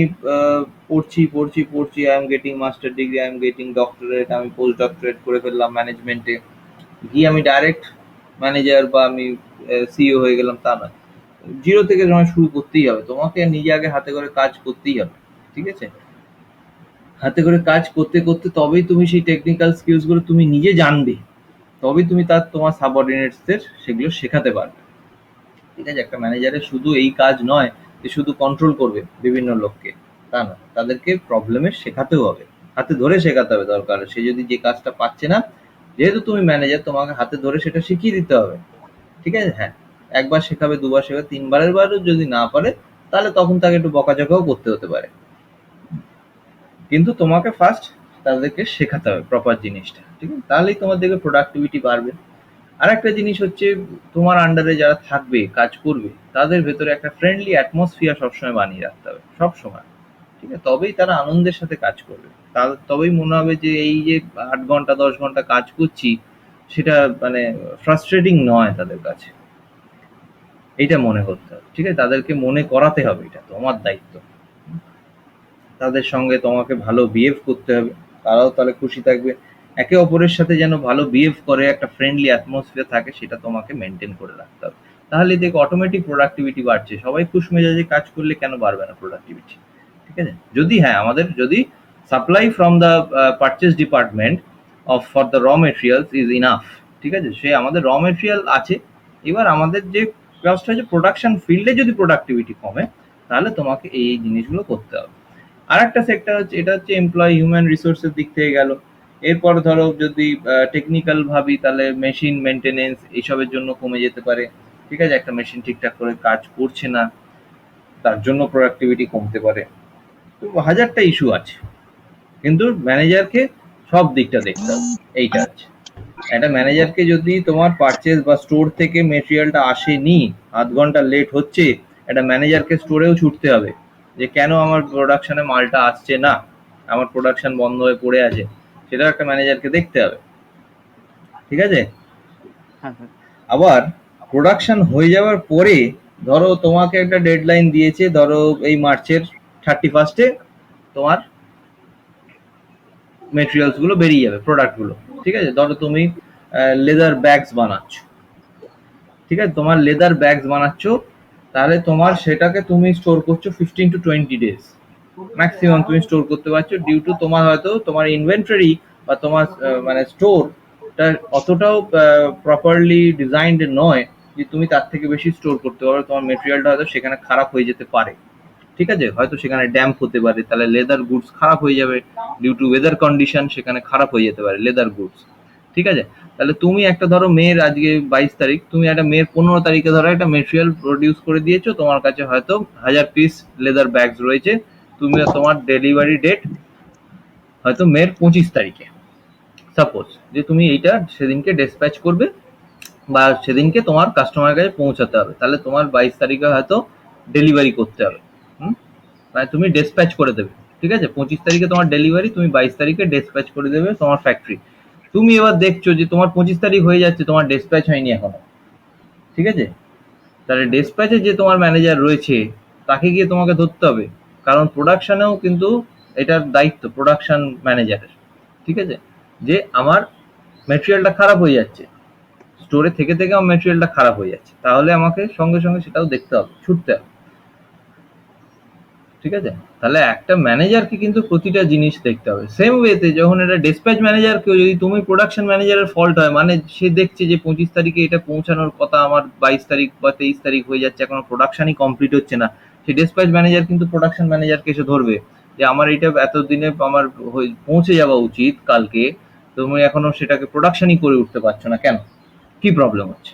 পড়ছি পড়ছি পড়ছি, I am getting master degree, I am getting doctorate, আমি পোস্ট ডক্টরেট করে ফেললাম ম্যানেজমেন্টে, গিয়ে আমি ডাইরেক্ট ম্যানেজার বা আমি সিইও হয়ে গেলাম, তা নয়। জিরো থেকে তোমায় শুরু করতেই হবে, তোমাকে নিজে আগে হাতে করে কাজ করতেই হবে, ঠিক আছে, হাতে করে কাজ করতে করতে তবেই তুমি সেই টেকনিক্যাল স্কিলস গুলো তুমি নিজে জানবে, তবেই তুমি তোমার সাবঅর্ডিনেটসদের সেগুলো শেখাতে পারবে, ঠিক আছে। একটা ম্যানেজারের শুধু এই কাজ নয় যে শুধু কন্ট্রোল করবে বিভিন্ন লোককে, তা না, তাদেরকে প্রবলেমের শেখাতেও হবে, হাতে ধরে শেখাতে হবে দরকার। সে যদি যে কাজটা পাচ্ছে না, যেহেতু তুমি ম্যানেজার, তোমাকে হাতে ধরে সেটা শিখিয়ে দিতে হবে, ঠিক আছে। হ্যাঁ, একবার শেখাবে, দুবার শেখাবে, তিনবারের বারও যদি না পারে, তাহলে তখন তাকে একটু বকাঝকাও করতে হতে পারে, কিন্তু তোমাকে ফার্স্ট তাদেরকে শেখাতে হবে প্রপার জিনিসটা, ঠিক আছে, তাহলেই তোমার দেখবে প্রোডাক্টিভিটি বাড়বে। আর একটা জিনিস হচ্ছে, তোমার আন্ডারে যারা থাকবে, কাজ করবে, তাদের ভেতরে একটা ফ্রেন্ডলি অ্যাটমসফিয়ার সবসময় বানিয়ে রাখতে হবে, সবসময়, ঠিক আছে, তবেই তারা আনন্দের সাথে কাজ করবে। তবেই মনে হবে যে এই যে 8 ঘন্টা 10 ঘন্টা কাজ করছি, সেটা মানে ফ্রাস্ট্রেটিং নয় তাদের কাছে, এইটা মনে করতে হবে, ঠিক আছে, তাদেরকে মনে করাতে হবে এটা তোমার দায়িত্ব। তাদের সঙ্গে তোমাকে ভালো বিহেভ করতে হবে, তারাও তাহলে খুশি থাকবে। একে অপরের সাথে যেন ভালো বিহেভ করে, একটা ফ্রেন্ডলি অ্যাটমসফিয়ার থাকে, সেটা তোমাকে মেনটেন করে রাখতে হবে। তাহলে দেখো অটোমেটিক প্রোডাক্টিভিটি বাড়ছে। সবাই খুশ মেজাজে কাজ করলে কেন বাড়বে না প্রোডাক্টিভিটি, ঠিক আছে। যদি হ্যাঁ, আমাদের যদি supply from the purchase department of for the raw materials is enough, ঠিক আছে, সে আমাদের র মেটেরিয়াল আছে, এবার আমাদের যে কাজটা হচ্ছে প্রোডাকশন ফিল্ডে যদি প্রোডাক্টিভিটি কমে, তাহলে তোমাকে এই জিনিসগুলো করতে হবে। আর একটা সেক্টর হচ্ছে, এটা হচ্ছে এমপ্লয়ি হিউম্যান রিসোর্সের দিক থেকে গেল। এরপর ধরো যদি টেকনিক্যাল ভাবি, তাহলে মেশিন মেনটেনেন্স এইসবের জন্য কমে যেতে পারে, ঠিক আছে, একটা মেশিন ঠিকঠাক করে কাজ করছে না, তার জন্য প্রোডাক্টিভিটি কমতে পারে। তো হাজারটা ইস্যু আছে, কিন্তু ম্যানেজারকে সব দিকটা দেখতে হবে, এইটা আছে। একটা ম্যানেজারকে যদি তোমার পারচেজ বা স্টোর থেকে মেটেরিয়ালটা আসেনি, 8 ঘন্টা লেট হচ্ছে, একটা ম্যানেজারকে স্টোরেও ছুটতে হবে যে কেন আমার প্রোডাকশনে মালটা আসছে না, আমার প্রোডাকশন বন্ধ হয়ে পড়ে আছে, সেটাও একটা ম্যানেজারকে দেখতে হবে, ঠিক আছে? হ্যাঁ স্যার। আবার প্রোডাকশন হয়ে যাওয়ার পরে ধরো তোমাকে একটা ডেডলাইন দিয়েছে, ধরো এই মার্চের 31 তোমার মেটেরিয়ালস গুলো বেরিয়ে যাবে, প্রোডাক্ট গুলো, ঠিক আছে? ধরো তুমি লেদার ব্যাগস বানাচ্ছ, ঠিক আছে? তোমার লেদার ব্যাগস বানাচ্ছ, তাহলে তোমার সেটাকে তুমি স্টোর করছো 15 to 20 days ম্যাক্সিমাম তুমি স্টোর করতে পারছো, ডিউ টু তোমার হয়তো তোমার ইনভেন্টরি বা তোমার মানে স্টোরটা অতটাও প্রপারলি ডিজাইনড নয় যে তুমি তার থেকে বেশি স্টোর করতে পারো। তোমার মেটেরিয়ালটা হয়তো সেখানে খারাপ হয়ে যেতে পারে, ঠিক আছে? হয়তো সেখানে ড্যাম্প হতে পারে, তাহলে লেদার গুডস খারাপ হয়ে যাবে, ডিউ টু ওয়েদার কন্ডিশন সেখানে খারাপ হয়ে যেতে পারে লেদার গুডস, ঠিক আছে? তাহলে তুমি একটা ধরো মেয়ের আজকে 22 তারিখ, তুমি একটা মেয়ের 15 তারিখে ধরো একটা মেটেরিয়াল প্রডিউস করে দিয়েছো, তোমার কাছে হয়তো 1000 পিস লেদার ব্যাগস রয়েছে, তুমি তোমার ডেলিভারি ডেট হয়তো মের 25 তারিখে, সাপোজ যে তুমি এইটা সেদিনকে ডিসপ্যাচ করবে বা সেদিনকে তোমার কাস্টমারের কাছে পৌঁছাতে হবে, তাহলে তোমার 22 তারিখে হয়তো ডেলিভারি করতে হবে, মানে তুমি ডিসপ্যাচ করে দেবে, ঠিক আছে? 25 তারিখে তোমার ডেলিভারি, তুমি 22 তারিখে ডিসপ্যাচ করে দেবে তোমার ফ্যাক্টরি। তুমি এবার দেখছো যে তোমার 25 তারিখ হয়ে যাচ্ছে, তোমার ডিসপ্যাচ হয়নি এখনো, ঠিক আছে? তাহলে ডিসপ্যাচে যে তোমার ম্যানেজার রয়েছে তাকে গিয়ে তোমাকে ধরতে হবে, কারণ প্রোডাকশনেও কিন্তু এটার দায়িত্ব প্রোডাকশন ম্যানেজারের, ঠিক আছে? যে আমার ম্যাটেরিয়ালটা খারাপ হয়ে যাচ্ছে, স্টোরে থেকে থেকে আমার ম্যাটেরিয়ালটা খারাপ হয়ে যাচ্ছে, তাহলে আমাকে সঙ্গে সঙ্গে সেটাও দেখতে হবে, ছুটতে হবে, ঠিক আছে? তাহলে একটা ম্যানেজারকে কিন্তু প্রতিটা জিনিস দেখতে হবে। সেম ওয়েতে যখন এটা ডিসপ্যাচ ম্যানেজারকেও যদি তুমি প্রোডাকশন ম্যানেজারের ফল্ট হয়, মানে সে দেখছে যে 25 তারিখে এটা পৌঁছানোর কথা, আমার 22 তারিখ বা 23 তারিখ হয়ে যাচ্ছে, এখনো প্রোডাকশনই কমপ্লিট হচ্ছে না, সে ডিসপ্যাচ ম্যানেজার কিন্তু প্রোডাকশন ম্যানেজারকে এসে ধরবে যে আমার এটা এতদিনে আমার পৌঁছে যাওয়া উচিত কালকে, তুমি এখনো সেটাকে প্রোডাকশনই করে উঠতে পারছো না কেন, কি প্রবলেম হচ্ছে,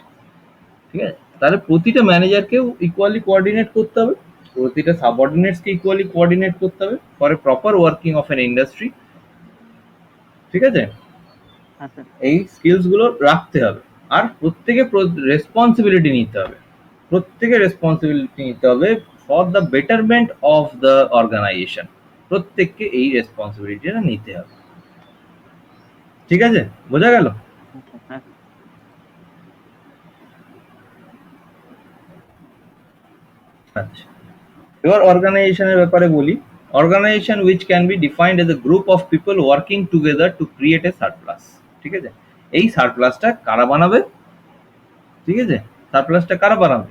ঠিক আছে? তাহলে প্রতিটা ম্যানেজারকেও ইকুয়ালি কোঅর্ডিনেট করতে হবে, প্রতিটা সাবঅর্ডিনেটসকে ইকুয়ালি কোঅর্ডিনেট করতে হবে for a proper working of N industry, ঠিক আছে? হ্যাঁ স্যার। এই স্কিলস গুলো রাখতে হবে, আর প্রত্যেকে রেসপন্সিবিলিটি নিতে হবে, প্রত্যেকে রেসপন্সিবিলিটি নিতে হবে for the betterment of the organisation, প্রত্যেককে এই রেসপন্সিবিলিটিটা নিতে হবে, ঠিক আছে? বোঝা গেল? হ্যাঁ। আচ্ছা, এবার অর্গানাইজেশনের ব্যাপারে বলি। Organisation which can be defined as a group of people working together to create a surplus, ঠিক আছে? এই সারপ্লাসটা কারা বানাবে, ঠিক আছে? সারপ্লাসটা কারা বানাবে?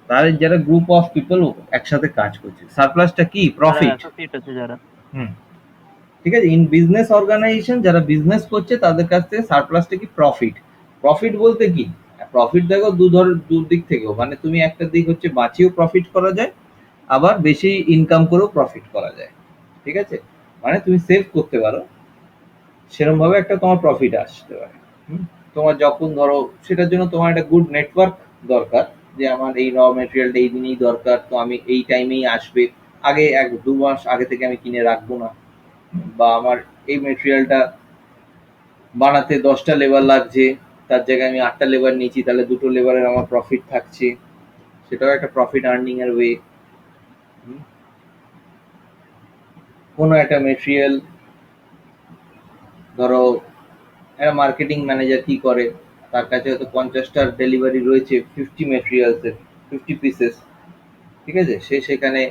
তার যারা গ্রুপ অফ পিপল একসাথে কাজ করছে। সারপ্লাসটা কি? প্রফিট। অ্যাসোসিয়েট আছে যারা। হুম, ঠিক আছে? ইন বিজনেস অর্গানাইজেশন যারা বিজনেস করছে তাদের কাছ থেকে সারপ্লাসটা কি? প্রফিট। প্রফিট বলতে কি? প্রফিট দেখো দু দিক থেকেও, মানে তুমি একটা দিক হচ্ছে বাঁচিয়েও প্রফিট করা যায়, আবার বেশি ইনকাম করেও প্রফিট করা যায়, ঠিক আছে? মানে তুমি সেভ করতে পারো, সেরকম ভাবে একটা তোমার প্রফিট আসতে পারে। তোমার যখন ধরো সেটার জন্য তোমার একটা গুড নেটওয়ার্ক দরকার, যে আমার এই র মেটেরিয়ালটা এই দিনেই দরকার, তো আমি এই টাইমেই আসবে, আগে 1-2 মাস আগে থেকে আমি কিনে রাখবো না, বা আমার এই মেটেরিয়ালটা বানাতে 10টা লেবার লাগছে, তার জায়গায় আমি 8টা লেবার নিয়েছি, তাহলে 2টো লেবারের আমার প্রফিট থাকছে, সেটাও একটা প্রফিট আর্নিং এর ওয়ে। কোনো একটা মেটেরিয়াল ধরো একটা মার্কেটিং ম্যানেজার কি করে, তার কাছে হয়তো 50টার ডেলিভারি রয়েছে 50 মেটেরিয়ালসের, 50 পিসেস, ঠিক আছে? সে সেখানে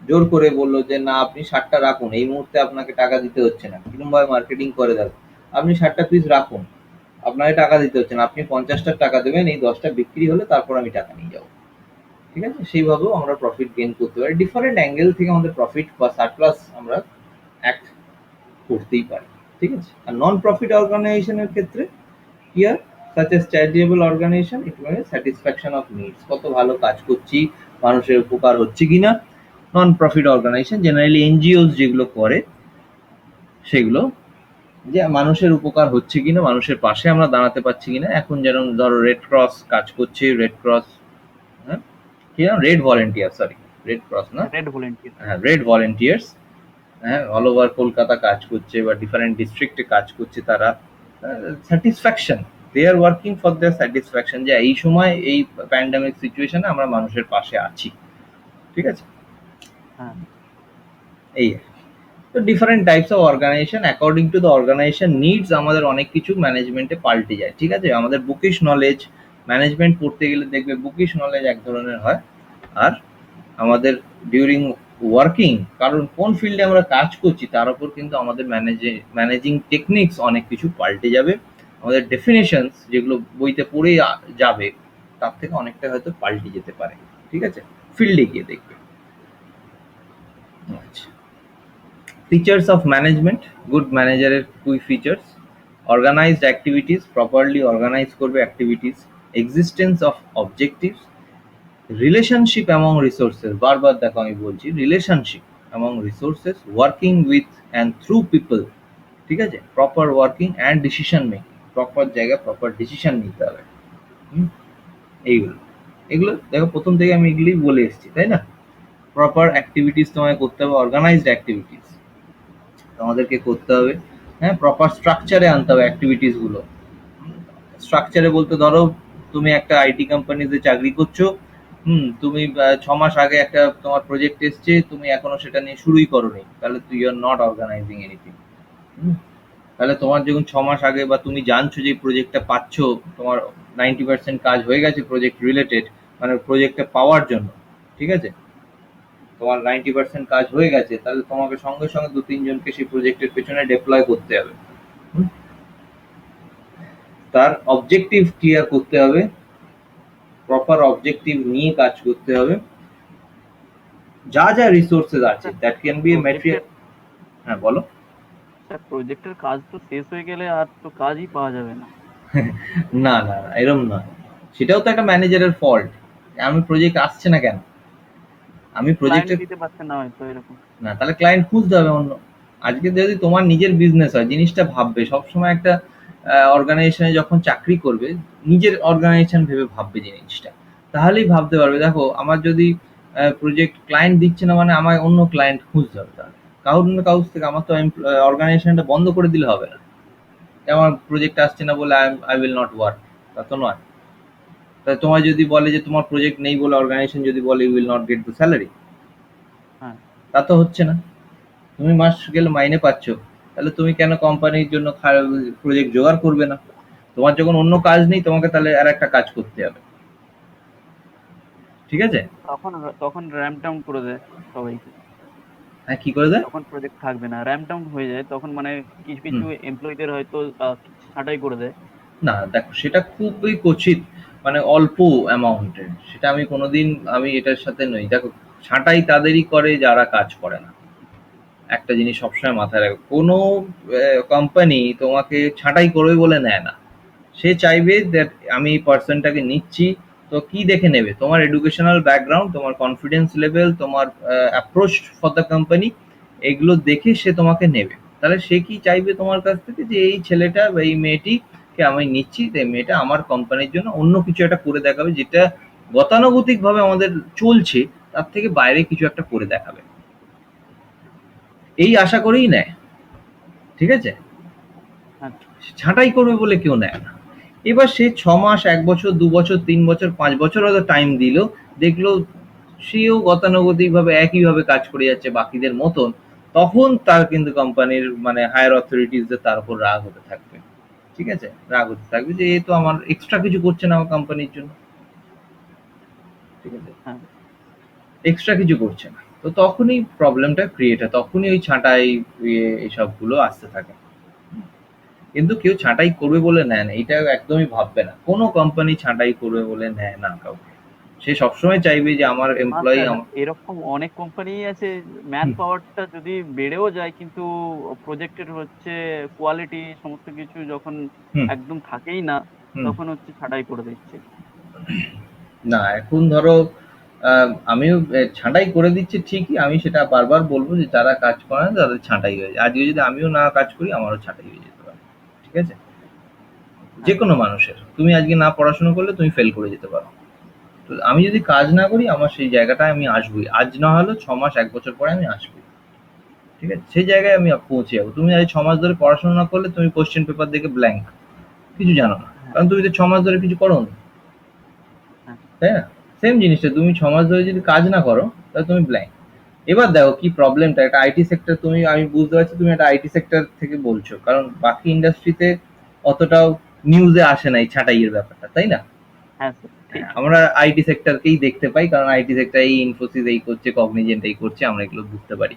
জোর করে বললো যে না আপনি 60টা রাখুন, এই মুহূর্তে আপনাকে টাকা দিতে হচ্ছে না, কিরকম ভাবে মার্কেটিং করে দেবে, আপনি 60টা পিস রাখুন, আপনাকে টাকা দিতে হচ্ছে না, আপনি 50টার টাকা দেবেন, এই 10টা বিক্রি হলে তারপর আমি টাকা নিয়ে যাবো, ঠিক আছে? সেইভাবেও আমরা প্রফিট গেইন করতে পারি, ডিফারেন্ট অ্যাঙ্গেল থেকে আমাদের প্রফিট বা সারপ্লাস আমরা অ্যাক্ট করতেই পারি, ঠিক আছে? আর নন প্রফিট অর্গানাইজেশনের ক্ষেত্রে here such as charitable organization it means satisfaction of needs, কত ভালো কাজ করছি, মানুষের উপকার হচ্ছে কিনা। Non profit organisation generally NGOs যেগুলো করে সেগুলো, যে মানুষের উপকার হচ্ছে কিনা, মানুষের পাশে আমরা দাঁড়াতে পারছি কিনা। এখন যেরকম ধরো রেড ক্রস কাজ করছে, রেড ক্রস, হ্যাঁ কি নাম, red volunteer, sorry red cross না, রেড ভলেন্টিয়ার। হ্যাঁ রেড ভলেন্টিয়ার্স, হ্যাঁ অল ওভার কলকাতা কাজ করছে বা ডিফারেন্ট ডিস্ট্রিক্টে কাজ করছে, তারা satisfaction, they are working for their satisfaction, যে এই সময় এই প্যান্ডামিক সিচুয়েশনে আমরা মানুষের পাশে আছি, ঠিক আছে? হ্যাঁ। এই তো different types of organisation according to the organisation needs আমাদের অনেক কিছু ম্যানেজমেন্টে পাল্টে যায়, ঠিক আছে? আমাদের বুকিশ নলেজ ম্যানেজমেন্ট পড়তে গেলে দেখবে বুকিশ নলেজ এক ধরনের হয়, আর আমাদের ডিউরিং ওয়ার্কিং, কারণ কোন ফিল্ডে আমরা কাজ করছি তার উপর কিন্তু আমাদের ম্যানেজিং টেকনিক্স অনেক কিছু পাল্টে যাবে। আমাদের ডেফিনেশনস যেগুলো বইতে পড়ে যাবে তার থেকে অনেকটা হয়তো পাল্টে যেতে পারে, ঠিক আছে? ফিল্ডে গিয়ে দেখবে। আচ্ছা, ফিচার্স অফ ম্যানেজমেন্ট, গুড ম্যানেজারের key features: organized activities, properly organize করবে activities, existence of objectives, relationship among resources, বারবার দেখো আমি বলছি relationship among resources, working with and through people, ঠিক আছে? Proper working and decision making, proper জায়গায় proper decision নিতে হবে। এইগুলো এগুলো দেখো প্রথম থেকে আমি এগুলোই বলে এসেছি, তাই না? প্রপার অ্যাক্টিভিটিস তোমায় করতে হবে, অর্গানাইজড অ্যাক্টিভিটিস তোমাদেরকে করতে হবে, হ্যাঁ? প্রপার স্ট্রাকচারে আনতে হবে অ্যাক্টিভিটিসগুলো। স্ট্রাকচারে বলতে ধরো তুমি একটা আইটি কোম্পানিতে চাকরি করছো, তুমি 6 মাস আগে একটা তোমার প্রজেক্ট এসছে, তুমি এখনো সেটা নিয়ে শুরুই করোনি, তাহলে you are not organising anything. তাহলে তোমার যখন 6 মাস আগে বা তুমি জানছো যে প্রজেক্টটা পাচ্ছ, তোমার 90% কাজ হয়ে গেছে প্রজেক্ট রিলেটেড, মানে প্রজেক্টটা পাওয়ার জন্য, ঠিক আছে? তোমার 90% কাজ হয়ে গেছে, তাহলে তোমাকে সঙ্গে সঙ্গে 2-3 জনকে সেই প্রজেক্টের পেছনে ডেপ্লয় করতে হবে। তার অবজেক্টিভ ক্লিয়ার করতে হবে, প্রপার অবজেক্টিভ নিয়ে কাজ করতে হবে। যা যা রিসোর্সেস আছে, that can B A material. হ্যাঁ বলো। স্যার প্রজেক্টের কাজ তো শেষ হয়ে গেলে আর তো কাজই পাওয়া যাবে না। না না না, এরকম নয়, সেটাও তো একটা ম্যানেজারের ফল্ট। আমি প্রজেক্ট আসছে না কেন, আমি ক্লায়েন্ট প্রজেক্টে দিতে পারছেন না হয়তো এরকম। না, তাহলে ক্লায়েন্ট খুঁজতে হবে অন্য। আজকে যদি তোমার নিজের বিজনেস হয়, জিনিসটা ভাববে সবসময় একটা অর্গানাইজেশনে যখন চাকরি করবে, নিজের অর্গানাইজেশন ভেবে ভাববে জিনিসটা, তাহলেই ভাবতে পারবে দেখো আমার যদি প্রজেক্ট ক্লায়েন্ট দিচ্ছে না মানে আমায় অন্য ক্লায়েন্ট খুঁজতে হবে। তাহলে কারোর না কারোর থেকে আমার তো অর্গানাইজেশনটা বন্ধ করে দিলে হবে না, যে আমার প্রজেক্ট আসছে না বলে আই উইল নট ওয়ার্ক, তা তো নয়। তাই তোমার যদি বলে যে তোমার প্রজেক্ট নেই বলে অর্গানাইজেশন যদি বলে you will not get the salary, হ্যাঁ তা তো হচ্ছে না। তুমি মাস গেলে মাইনে পাচ্ছ, তাহলে তুমি কেন কোম্পানির জন্য প্রজেক্ট জোগাড় করবে না? তোমার যখন অন্য কাজ নেই তোমাকে তাহলে আর একটা কাজ করতে হবে, ঠিক আছে? তখন তখন র্যাম্প ডাউন করে দেয় সবাইকে। হ্যাঁ, কি করে দেয়? তখন প্রজেক্ট থাকবে না, র্যাম্প ডাউন হয়ে যায় তখন, মানে কিছু কিছু এমপ্লয়ীদের হয়তো ছাঁটাই করে দেয়। না দেখো, সেটা খুবই কচিত, মানে অল্প অ্যামাউন্টের, সেটা আমি কোনোদিন আমি এটার সাথে নই। দেখো, ছাঁটাই তাদেরই করে যারা কাজ করে না। একটা জিনিস সবসময় মাথায় রাখো, কোনো কোম্পানি তোমাকে ছাঁটাই করবে বলে নেয় না। সে চাইবে দ্যাট আমি এই পার্সনটাকে নিচ্ছি, তো কি দেখে নেবে? তোমার এডুকেশনাল ব্যাকগ্রাউন্ড, তোমার কনফিডেন্স লেভেল, তোমার অ্যাপ্রোচ ফর দ্য কোম্পানি, এগুলো দেখে সে তোমাকে নেবে। তাহলে সে কি চাইবে তোমার কাছ থেকে, যে এই ছেলেটা বা এই মেয়েটিকে আমি নিচ্ছি, তো এই মেয়েটা আমার কোম্পানির জন্য অন্য কিছু একটা করে দেখাবে, যেটা গতানুগতিকভাবে আমাদের চলছে তার থেকে বাইরে কিছু একটা করে দেখাবে, এই আশা করেই নেয়, ঠিক আছে? হ্যাঁ ছাঁটাই করবে বলে কেউ নেয় না। এবার সে 6 মাস, 1 বছর, 2 বছর, 3 বছর, 5 বছর হয়তো টাইম দিল, দেখলো সেও গতানুগতিকভাবে একইভাবে কাজ করে যাচ্ছে বাকিদের মতন, তখন তার কিন্তু কোম্পানির মানে হায়ার অথরিটিসদের তার উপর রাগ হতে থাকবে, ঠিক আছে? রাগ হতে থাকবে যে এ তো আমার এক্সট্রা কিছু করছে না আমার কোম্পানির জন্য, ঠিক আছে? হ্যাঁ এক্সট্রা কিছু করছে না, তো তখনই প্রবলেমটা ক্রিয়েট হয়, তখনই ওই ছাঁটাই এসবগুলো আসতে থাকে। কিন্তু কেউ ছাঁটাই করবে বলে নেয় না, এটা একদমই ভাববে না। কোনো কোম্পানি ছাঁটাই করবে বলে নেয় না কাউকে। সে সবসময় চাইবে যে আমার না এমপ্লয়ি স্যার, এরকম অনেক কোম্পানি আছে, ম্যান হুম, পাওয়ারটা যদি বেড়েও যায় কিন্তু প্রজেক্টের হচ্ছে কোয়ালিটি সমস্ত কিছু যখন হুম, একদম থাকেই না, হুম। তখন হচ্ছে ছাঁটাই করে দিচ্ছে। না, এখন ধরো আমিও ছাঁটাই করে দিচ্ছি ঠিকই, আমি সেটা বারবার বলবো যে যারা কাজ করে না তাদের ছাঁটাই হয়ে যায়। আজকে যদি আমিও না কাজ করি আমারও ছাঁটাই হয়ে যেতে পারে, ঠিক আছে? যে হ্যাঁ কোনো মানুষের, তুমি আজকে না পড়াশোনা করলে তুমি ফেল করে যেতে পারো। তো আমি যদি কাজ না করি আমার সেই জায়গাটায় আমি আসবই, আজ না হলেও 6 মাস, 1 বছর পরে আমি আসবই, ঠিক আছে? সেই জায়গায় আমি পৌঁছে যাবো। তুমি আজ 6 মাস ধরে পড়াশোনা না করলে তুমি কোশ্চেন পেপার দেখে ব্ল্যাঙ্ক, কিছু জানো না, হ্যাঁ কারণ তুমি তো 6 মাস ধরে কিছু করো না, হ্যাঁ তাই না? সেম জিনিসটা তুমি 6 মাস ধরে যদি কাজ না করো তাহলে তুমি ব্ল্যাঙ্ক। এবার দেখো কি প্রবলেমটা, একটা আইটি সেক্টর, আমি বুঝতে পারছি তুমি একটা আইটি সেক্টর থেকে বলছো, কারণ বাকি ইন্ডাস্ট্রিতে অতটাও নিউজে আসে না এই ছাঁটাইয়ের ব্যাপারটা, তাই না? হ্যাঁ স্যার ঠিক। আমরা আইটি সেক্টরকেই দেখতে পাই, কারণ আইটি সেক্টর এই ইনফোসিস এই করছে, কগনিজেন্ট এই করছে, আমরা এগুলো বুঝতে পারি,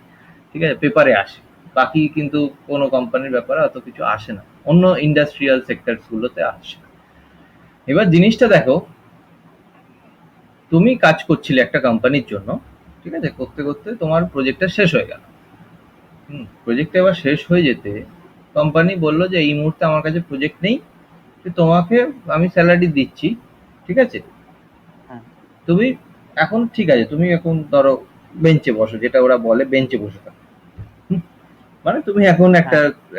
ঠিক আছে, পেপারে আসে। বাকি কিন্তু কোনো কোম্পানির ব্যাপারে অত কিছু আসে না, অন্য ইন্ডাস্ট্রিয়াল সেক্টরস গুলোতে আসে। এবার জিনিসটা দেখো, তুমি কাজ করছিলে একটা কোম্পানির জন্য, ঠিক আছে, করতে করতে তোমার প্রজেক্টটা শেষ হয়ে গেল। প্রজেক্টটা এবার শেষ হয়ে যেতে কোম্পানি বললো যে এই মুহূর্তে আমার কাছে প্রজেক্ট নেই, তো তোমাকে আমি স্যালারি দিচ্ছি, ঠিক আছে, হ্যাঁ তুমি এখন ঠিক আছে, তুমি এখন ধরো বেঞ্চে বসো, যেটা ওরা বলে বেঞ্চে বসে থাকো। মানে তুমি এখন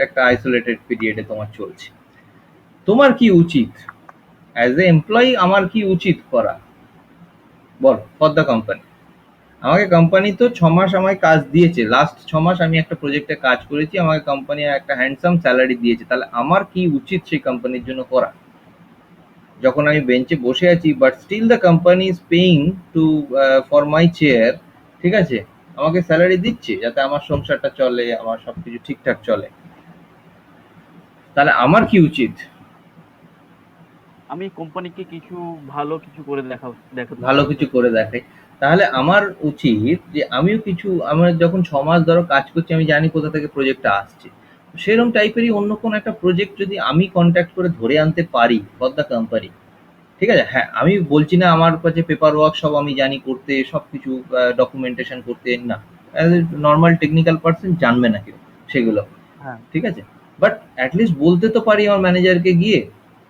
একটা আইসোলেটেড পিরিয়ডে তোমার চলছে। তোমার কি উচিত অ্যাজ এ এমপ্লয়ি, আমার কি উচিত করা বল ফর দ্য কোম্পানি? আমাকে কোম্পানি তো 6 মাস আমায় কাজ দিয়েছে, লাস্ট 6 মাস আমি একটা প্রজেক্টে কাজ করেছি, আমাকে কোম্পানি একটা হ্যান্ডসাম স্যালারি দিয়েছে, তাহলে আমার কি উচিত সেই কোম্পানির জন্য করা? যখন আমি বেঞ্চে বসে আছি, but still the company is paying to for my chair, ঠিক আছে, আমাকে স্যালারি দিচ্ছে যাতে আমার সংসারটা চলে, আমার সবকিছু ঠিকঠাক চলে, তাহলে আমার কি উচিত? আমি কোম্পানিকে কিছু ভালো কিছু করে দেখাতে ভালো চাই কিছু স্যার। করে দেখাই। তাহলে আমার উচিত যে আমিও কিছু, আমার যখন 6 মাস ধরো কাজ করছি, আমি জানি কোথা থেকে প্রজেক্টটা আসছে, সেরকম টাইপেরই অন্য কোনো একটা প্রজেক্ট যদি আমি কন্ট্যাক্ট করে ধরে আনতে পারি ফর দ্য কোম্পানি, ঠিক আছে, হ্যাঁ আমি বলছি না আমার কাছে পেপার ওয়ার্ক সব আমি জানি করতে, সব কিছু ডকুমেন্টেশন করতে, না, as a normal technical person জানবে না কেউ সেগুলো, হ্যাঁ ঠিক আছে, বাট অ্যাটলিস্ট বলতে তো পারি আমার ম্যানেজারকে গিয়ে,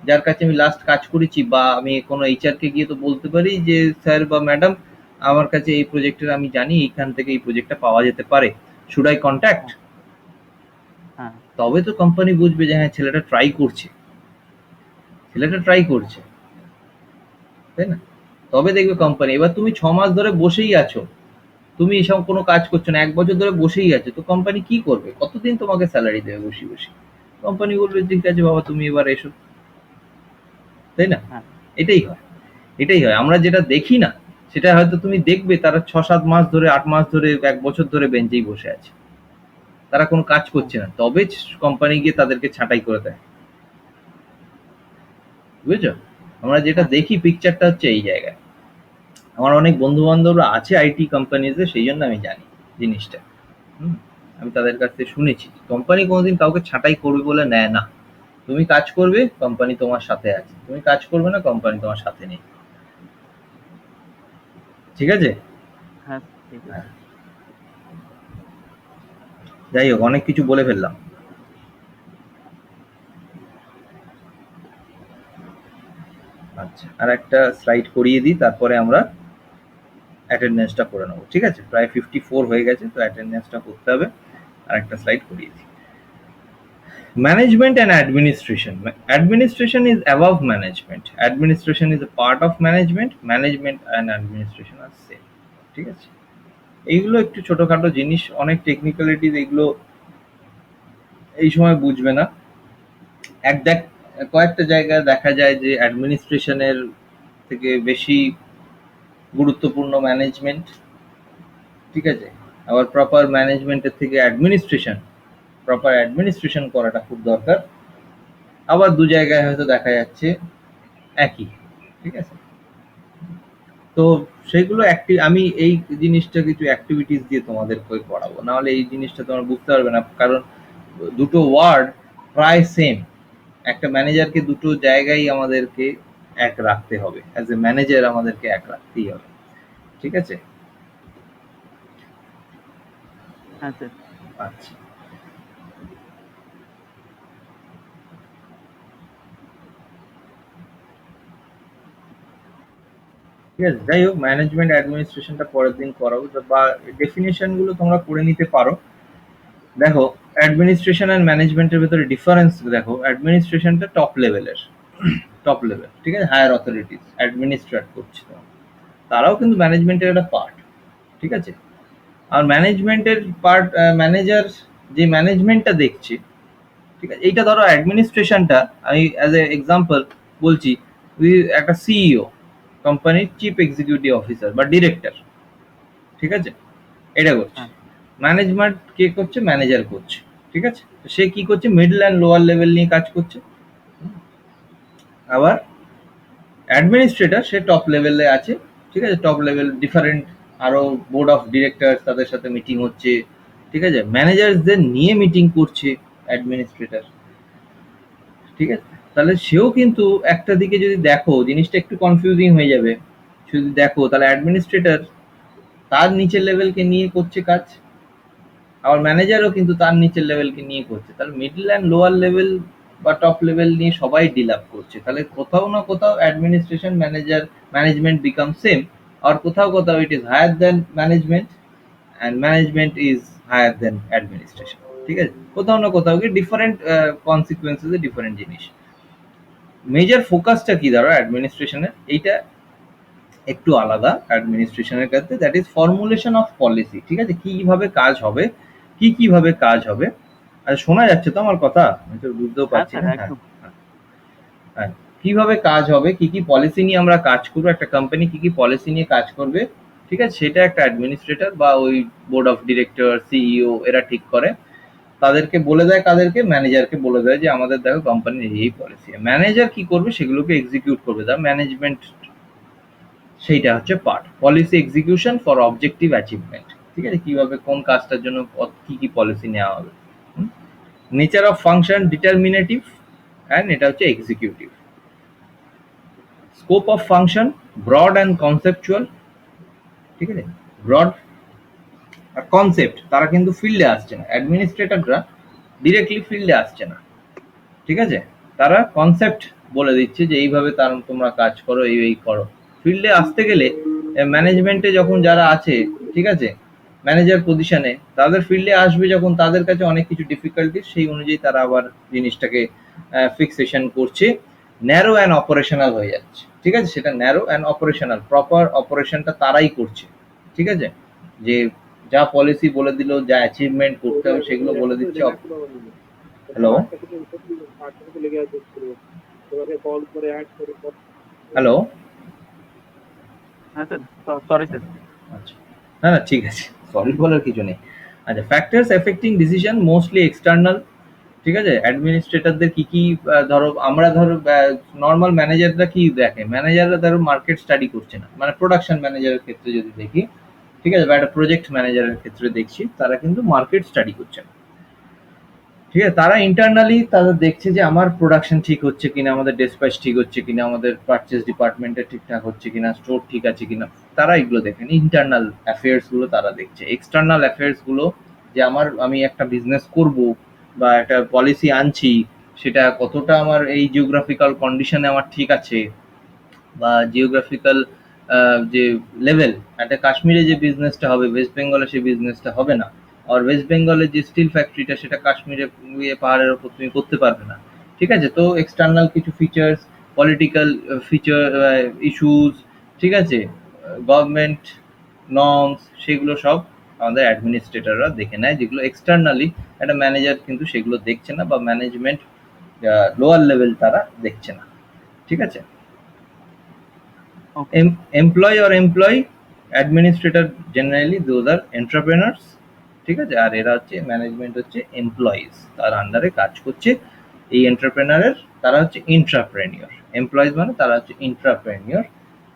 যার কাছে আমি লাস্ট কাজ করেছি, বা আমি কোনো এইচআরকে গিয়ে তো বলতে পারি যে স্যার বা ম্যাডাম, আমার কাছে এই প্রজেক্টের আমি জানি এইখান থেকে এই প্রজেক্টটা পাওয়া যেতে পারে, শুড আই কন্ট্যাক্ট? হ্যাঁ হ্যাঁ তবে তো কোম্পানি বুঝবে যে হ্যাঁ ছেলেটা ট্রাই করছে, ছেলেটা ট্রাই করছে, তাই না? তবে দেখবে কোম্পানি। এবার তুমি 6 মাস ধরে বসেই আছো, তুমি এসব কোনো কাজ করছো না, 1 বছর ধরে বসেই আছো, তো কোম্পানি কি করবে? কতদিন তোমাকে স্যালারি দেবে বসে বসে? কোম্পানি বলবে ঠিক আছে বাবা তুমি এবার এসো, তাই না? হ্যাঁ এটাই হয়, এটাই হয়। আমরা যেটা দেখি না সেটা হয়তো তুমি দেখবে তারা 6-7 মাস ধরে, 8 মাস ধরে, 1 বছর ধরে বেঞ্চেই বসে আছে, তারা কোনো কাজ হ্যাঁ করছে না, তবে কোম্পানি গিয়ে তাদেরকে ছাঁটাই করে দেয়, বুঝেছো? আমরা যেটা হ্যাঁ দেখি পিকচারটা হচ্ছে এই জায়গায়। আমার অনেক বন্ধু বান্ধবরা আছে আইটি কোম্পানিতে, সেই জন্য আমি জানি জিনিসটা। হুম, আমি তাদের কাছ থেকে শুনেছি কোম্পানি কোনোদিন কাউকে ছাঁটাই করবে বলে নেয় না। তুমি কাজ করবে, কোম্পানি তোমার সাথে আছে, তুমি কাজ করবে না, কোম্পানি তোমার সাথে নেই, ঠিক আছে? হ্যাঁ ঠিক হ্যাঁ, আছে। যাই হোক, অনেক কিছু বলে ফেললাম। আচ্ছা, আর একটা স্লাইড করিয়ে দিই, তারপরে আমরা অ্যাটেন্ডেন্সটা করে নেবো, ঠিক আছে? প্রায় 54 হয়ে গেছে, তো অ্যাটেন্ডেন্সটা করতে হবে, আর একটা স্লাইড করিয়ে দিই। Management and administration. Administration is above management. Administration is a part of management. Management and administration are same. ঠিক আছে? এইগুলো একটু ছোটখাটো জিনিস, অনেক টেকনিক্যালিটিস, এগুলো এই সময় বুঝবে না। দেখ, কয়েকটা জায়গায় দেখা যায় যে অ্যাডমিনিস্ট্রেশনের থেকে বেশি গুরুত্বপূর্ণ ম্যানেজমেন্ট, ঠিক আছে, আবার প্রপার ম্যানেজমেন্টের থেকে প্রপার অ্যাডমিনিস্ট্রেশন করাটা খুব দরকার। আবার দু জায়গায় হয়তো দেখা যাচ্ছে একই, ঠিক আছে। তো সেগুলো আমি এই জিনিসটা কিছু অ্যাক্টিভিটিস দিয়ে তোমাদেরকে পড়াবো, নাহলে এই জিনিসটা তোমরা বুঝতে পারবে না, কারণ দুটো ওয়ার্ড প্রায় সেম। একটা ম্যানেজারকে দুটো জায়গায় আমাদেরকে এক রাখতে হবে, অ্যাজ এ ম্যানেজার আমাদেরকে এক রাখতেই হবে, ঠিক আছে? হ্যাঁ স্যার। আচ্ছা, ঠিক আছে, যাই হোক, ম্যানেজমেন্ট অ্যাডমিনিস্ট্রেশনটা পরের দিন করাবো, বা ডেফিনেশন গুলো তোমরা করে নিতে পারো। দেখো, অ্যাডমিনিস্ট্রেশন আর ম্যানেজমেন্টের ভেতরে ডিফারেন্স দেখো, অ্যাডমিনিস্ট্রেশনটা টপ লেভেলের, টপ লেভেল, ঠিক আছে, হায়ার অথরিটিস অ্যাডমিনিস্ট্রেট করছে, তারাও কিন্তু ম্যানেজমেন্টের একটা পার্ট, ঠিক আছে। আর ম্যানেজমেন্টের পার্ট, ম্যানেজার যে ম্যানেজমেন্টটা দেখছে, ঠিক আছে, এইটা ধরো অ্যাডমিনিস্ট্রেশনটা, আমি অ্যাজ এ এক্সাম্পল বলছি, একটা সিইও, কোম্পানির চিফ এক্সিকিউটিভ অফিসার বা ডিরেক্টর, ঠিক আছে, এটা করছে। হ্যাঁ। ম্যানেজমেন্ট কে করছে? ম্যানেজার করছে, ঠিক আছে? তো সে কি করছে? মিডল অ্যান্ড লোয়ার লেভেল নিয়ে কাজ করছে। আবার অ্যাডমিনিস্ট্রেটর সে টপ লেভেলে আছে, ঠিক আছে? টপ লেভেল ডিফারেন্ট আরো বোর্ড অফ ডিরেক্টর তাদের সাথে মিটিং হচ্ছে, ঠিক আছে? ম্যানেজারদের নিয়ে মিটিং করছে অ্যাডমিনিস্ট্রেটর, ঠিক আছে? তাহলে সেও কিন্তু একটা দিকে যদি দেখো জিনিসটা একটু কনফিউজিং হয়ে যাবে। যদি দেখো তাহলে অ্যাডমিনিস্ট্রেটর তার নিচের লেভেলকে নিয়ে করছে কাজ, আবার ম্যানেজারও কিন্তু তার নিচের লেভেলকে নিয়ে করছে। তাহলে মিডল অ্যান্ড লোয়ার লেভেল বা টপ লেভেল নিয়ে সবাই ডিল আপ করছে। তাহলে কোথাও না কোথাও অ্যাডমিনিস্ট্রেশন ম্যানেজমেন্ট বিকাম সেম, আর কোথাও কোথাও it is higher than management and management is higher than administration, ঠিক আছে? কোথাও না কোথাও কি ডিফারেন্ট কনসিকুয়েন্সেস ডিফারেন্ট জিনিস। মেজর ফোকাসটা কি ধরো অ্যাডমিনিস্ট্রেশনের, এইটা একটু আলাদা অ্যাডমিনিস্ট্রেশনের ক্ষেত্রে, that is formulation of policy, ঠিক আছে? কিভাবে কাজ হবে, কিভাবে কাজ হবে। আর শোনা যাচ্ছে তো আমার কথা? আমি তো বুঝতেও হ্যাঁ পারছি স্যার, না। হ্যাঁ, একদম। হ্যাঁ। কিভাবে কাজ হবে, কি পলিসি নিয়ে আমরা কাজ করবো, একটা কোম্পানি কি পলিসি নিয়ে কাজ করবে, ঠিক আছে? সেটা একটা অ্যাডমিনিস্ট্রেটর বা ওই বোর্ড অফ ডিরেক্টর, সিইও এরা ঠিক করে। তাদেরকে বলে দেয়, কাদেরকে? ম্যানেজারকে বলে দেয় যে আমাদের দেখো কোম্পানির এই পলিসি। ম্যানেজার কি করবে? সেগুলোকে এক্সিকিউট করবে। দ্য ম্যানেজমেন্ট সেইটা হচ্ছে part policy execution for objective achievement, ঠিক আছে? কিভাবে কোন কাজটার জন্য কি পলিসি নেওয়া হবে। Nature of function determinative and এটা হচ্ছে executive. Scope of function broad and conceptual, ঠিক আছে? ব্রড আর কনসেপ্ট, তারা কিন্তু ফিল্ডে আসছে না, অ্যাডমিনিস্ট্রেটররা ডিরেক্টলি ফিল্ডে আসছে না, ঠিক আছে? তারা কনসেপ্ট বলে দিচ্ছে যে এইভাবে তার তোমরা কাজ করো, এই করো। ফিল্ডে আসতে গেলে ম্যানেজমেন্টে যখন যারা আছে, ঠিক আছে, ম্যানেজার পজিশনে, তাদের ফিল্ডে আসবে যখন তাদের কাছে অনেক কিছু ডিফিকাল্টি, সেই অনুযায়ী তারা আবার জিনিসটাকে ফিক্সেশন করছে, ন্যারো অ্যান্ড অপারেশনাল হয়ে যাচ্ছে, ঠিক আছে? সেটা ন্যারো অ্যান্ড অপারেশনাল, প্রপার অপারেশনটা তারাই করছে, ঠিক আছে? যে যা পলিসি বলে দিল, যা অ্যাচিভমেন্ট করতে হবে সেগুলো বলে দিচ্ছে। হ্যালো হ্যালো হ্যাঁ স্যার, সরি স্যার। আচ্ছা, না না ঠিক আছে, সরি বলার কিছু নেই। আচ্ছা, factors affecting decision mostly external, ঠিক আছে? অ্যাডমিনিস্ট্রেটরদের কি ধরো আমরা ধরো নর্মাল ম্যানেজাররা কি দেখে, ম্যানেজাররা ধরো মার্কেট স্টাডি করছে না, মানে প্রোডাকশন ম্যানেজারের ক্ষেত্রে যদি দেখি, ঠিক আছে, বা একটা প্রজেক্ট ম্যানেজারের ক্ষেত্রে দেখছি, তারা কিন্তু মার্কেট স্টাডি করছে না, ঠিক আছে? তারা ইন্টারনালি তারা দেখছে যে আমার প্রোডাকশন ঠিক হচ্ছে কিনা, আমাদের ডেসপ্যাচ ঠিক হচ্ছে কিনা, আমাদের পারচেস ডিপার্টমেন্টে ঠিকঠাক হচ্ছে কিনা, স্টোর ঠিক আছে কিনা, তারা এগুলো দেখেন। ইন্টারনাল অ্যাফেয়ার্স গুলো তারা দেখছে। এক্সটার্নাল অ্যাফেয়ার্স গুলো যে আমি একটা বিজনেস করব বা একটা পলিসি আনছি, সেটা কতটা আমার এই জিওগ্রাফিক্যাল কন্ডিশনে আমার ঠিক আছে, বা জিওগ্রাফিক্যাল যে লেভেল, একটা কাশ্মীরে যে বিজনেসটা হবে ওয়েস্ট বেঙ্গলে সেই বিজনেসটা হবে না, আর ওয়েস্ট বেঙ্গলের যে স্টিল ফ্যাক্টরিটা সেটা কাশ্মীরে পাহাড়ের ওপর তুমি করতে পারবে না, ঠিক আছে? তো এক্সটার্নাল কিছু ফিচার্স, পলিটিক্যাল ফিচার, ইস্যুস, ঠিক আছে, গভর্নমেন্ট নর্মস, সেগুলো সব আমাদের অ্যাডমিনিস্ট্রেটররা দেখে নেয়, যেগুলো এক্সটার্নালি একটা ম্যানেজার কিন্তু সেগুলো দেখছে না, বা ম্যানেজমেন্ট লোয়ার লেভেল তারা দেখছে না, ঠিক আছে? Okay. Employ or employee, administrator generally those are entrepreneurs, ঠিক আছে? আর এরা হচ্ছে ম্যানেজমেন্ট হচ্ছে এমপ্লয়িজ, তার আন্ডারে কাজ করছে। এই এন্টারপ্রেনারের তারা হচ্ছে ইন্ট্রাপ্রেনিয়র, এমপ্লয়িজ মানে তারা হচ্ছে ইন্ট্রাপ্রেনিয়র,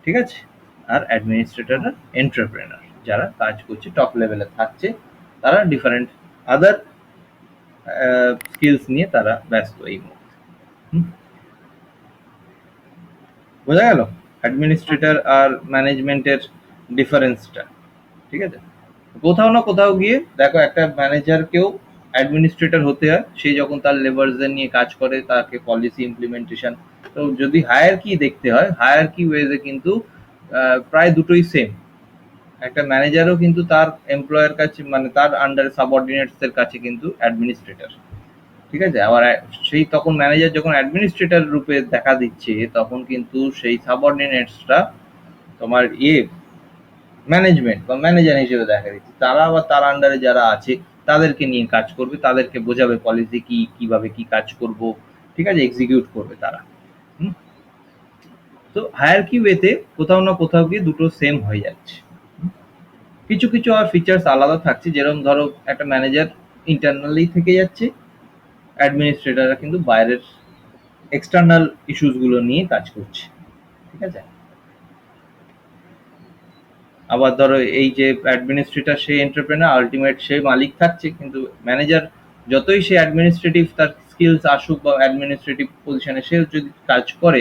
ঠিক আছে? আর অ্যাডমিনিস্ট্রেটররা এন্টারপ্রেনার, যারা কাজ করছে টপ লেভেলে থাকছে, তারা ডিফারেন্ট আদার স্কিলস নিয়ে তারা ব্যস্ত এই মুহূর্তে। বোঝা গেল অ্যাডমিনিস্ট্রেটর আর ম্যানেজমেন্টের ডিফারেন্সটা, ঠিক আছে? কোথাও না কোথাও গিয়ে দেখো একটা ম্যানেজারকেও অ্যাডমিনিস্ট্রেটর হতে হয়, সে যখন তার লেবারদের নিয়ে কাজ করে, তাকে পলিসি ইমপ্লিমেন্টেশন। তো যদি হায়ার কি দেখতে হয়, হায়ার কি ওয়েজে কিন্তু প্রায় দুটোই সেম। একটা ম্যানেজারও কিন্তু তার এমপ্লয়ের কাছে, মানে তার আন্ডারে সাবঅর্ডিনেটসদের কাছে কিন্তু অ্যাডমিনিস্ট্রেটর, ঠিক আছে? আবার সেই তখন ম্যানেজার যখন অ্যাডমিনিস্ট্রেটর রূপে দেখা দিচ্ছে, তখন কিন্তু সেই সাবঅর্ডিনেটসরা তোমার ম্যানেজমেন্ট বা ম্যানেজার হিসেবে দেখা দিচ্ছে। তারা আবার তার আন্ডারে যারা আছে তাদেরকে নিয়ে কাজ করবে, তাদেরকে বোঝাবে পলিসি কি, কিভাবে কি কাজ করব, ঠিক আছে, এক্সিকিউট করবে তারা। তো হায়ারকি ওয়েতে কোথাও না কোথাও গিয়ে দুটো সেম হয়ে যাচ্ছে। কিছু কিছু আর ফিচার্স আলাদা থাকছে, যেরকম ধরো একটা ম্যানেজার ইন্টারনালি থেকে যাচ্ছে, অ্যাডমিনিস্ট্রেটররা কিন্তু বাইরের এক্সটার্নাল ইস্যুস গুলো নিয়ে কাজ করছে, ঠিক আছে। আবার ধরো এই যে অ্যাডমিনিস্ট্রেটর সে এন্টারপ্রেনার, আলটিমেট সে মালিক থাকছে, কিন্তু ম্যানেজার যতই সে অ্যাডমিনিস্ট্রেটিভ তার স্কিলস আসুক বা অ্যাডমিনিস্ট্রেটিভ পজিশনে সে যদি কাজ করে,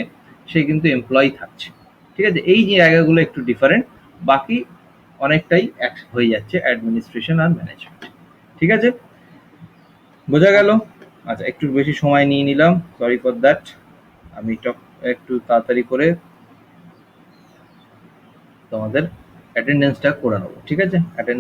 সে কিন্তু এমপ্লয়ি থাকছে, ঠিক আছে। এই যে জায়গাগুলো একটু ডিফারেন্ট, বাকি অনেকটাই এক হয়ে যাচ্ছে অ্যাডমিনিস্ট্রেশন আর ম্যানেজমেন্ট, ঠিক আছে। বোঝা গেল? আচ্ছা, একটু বেশি সময় নিয়ে নিলাম, সরি ফর দ্যাট। আমি একটু তাড়াতাড়ি করে তোমাদের অ্যাটেন্ডেন্সটা করে নেবো, ঠিক আছে।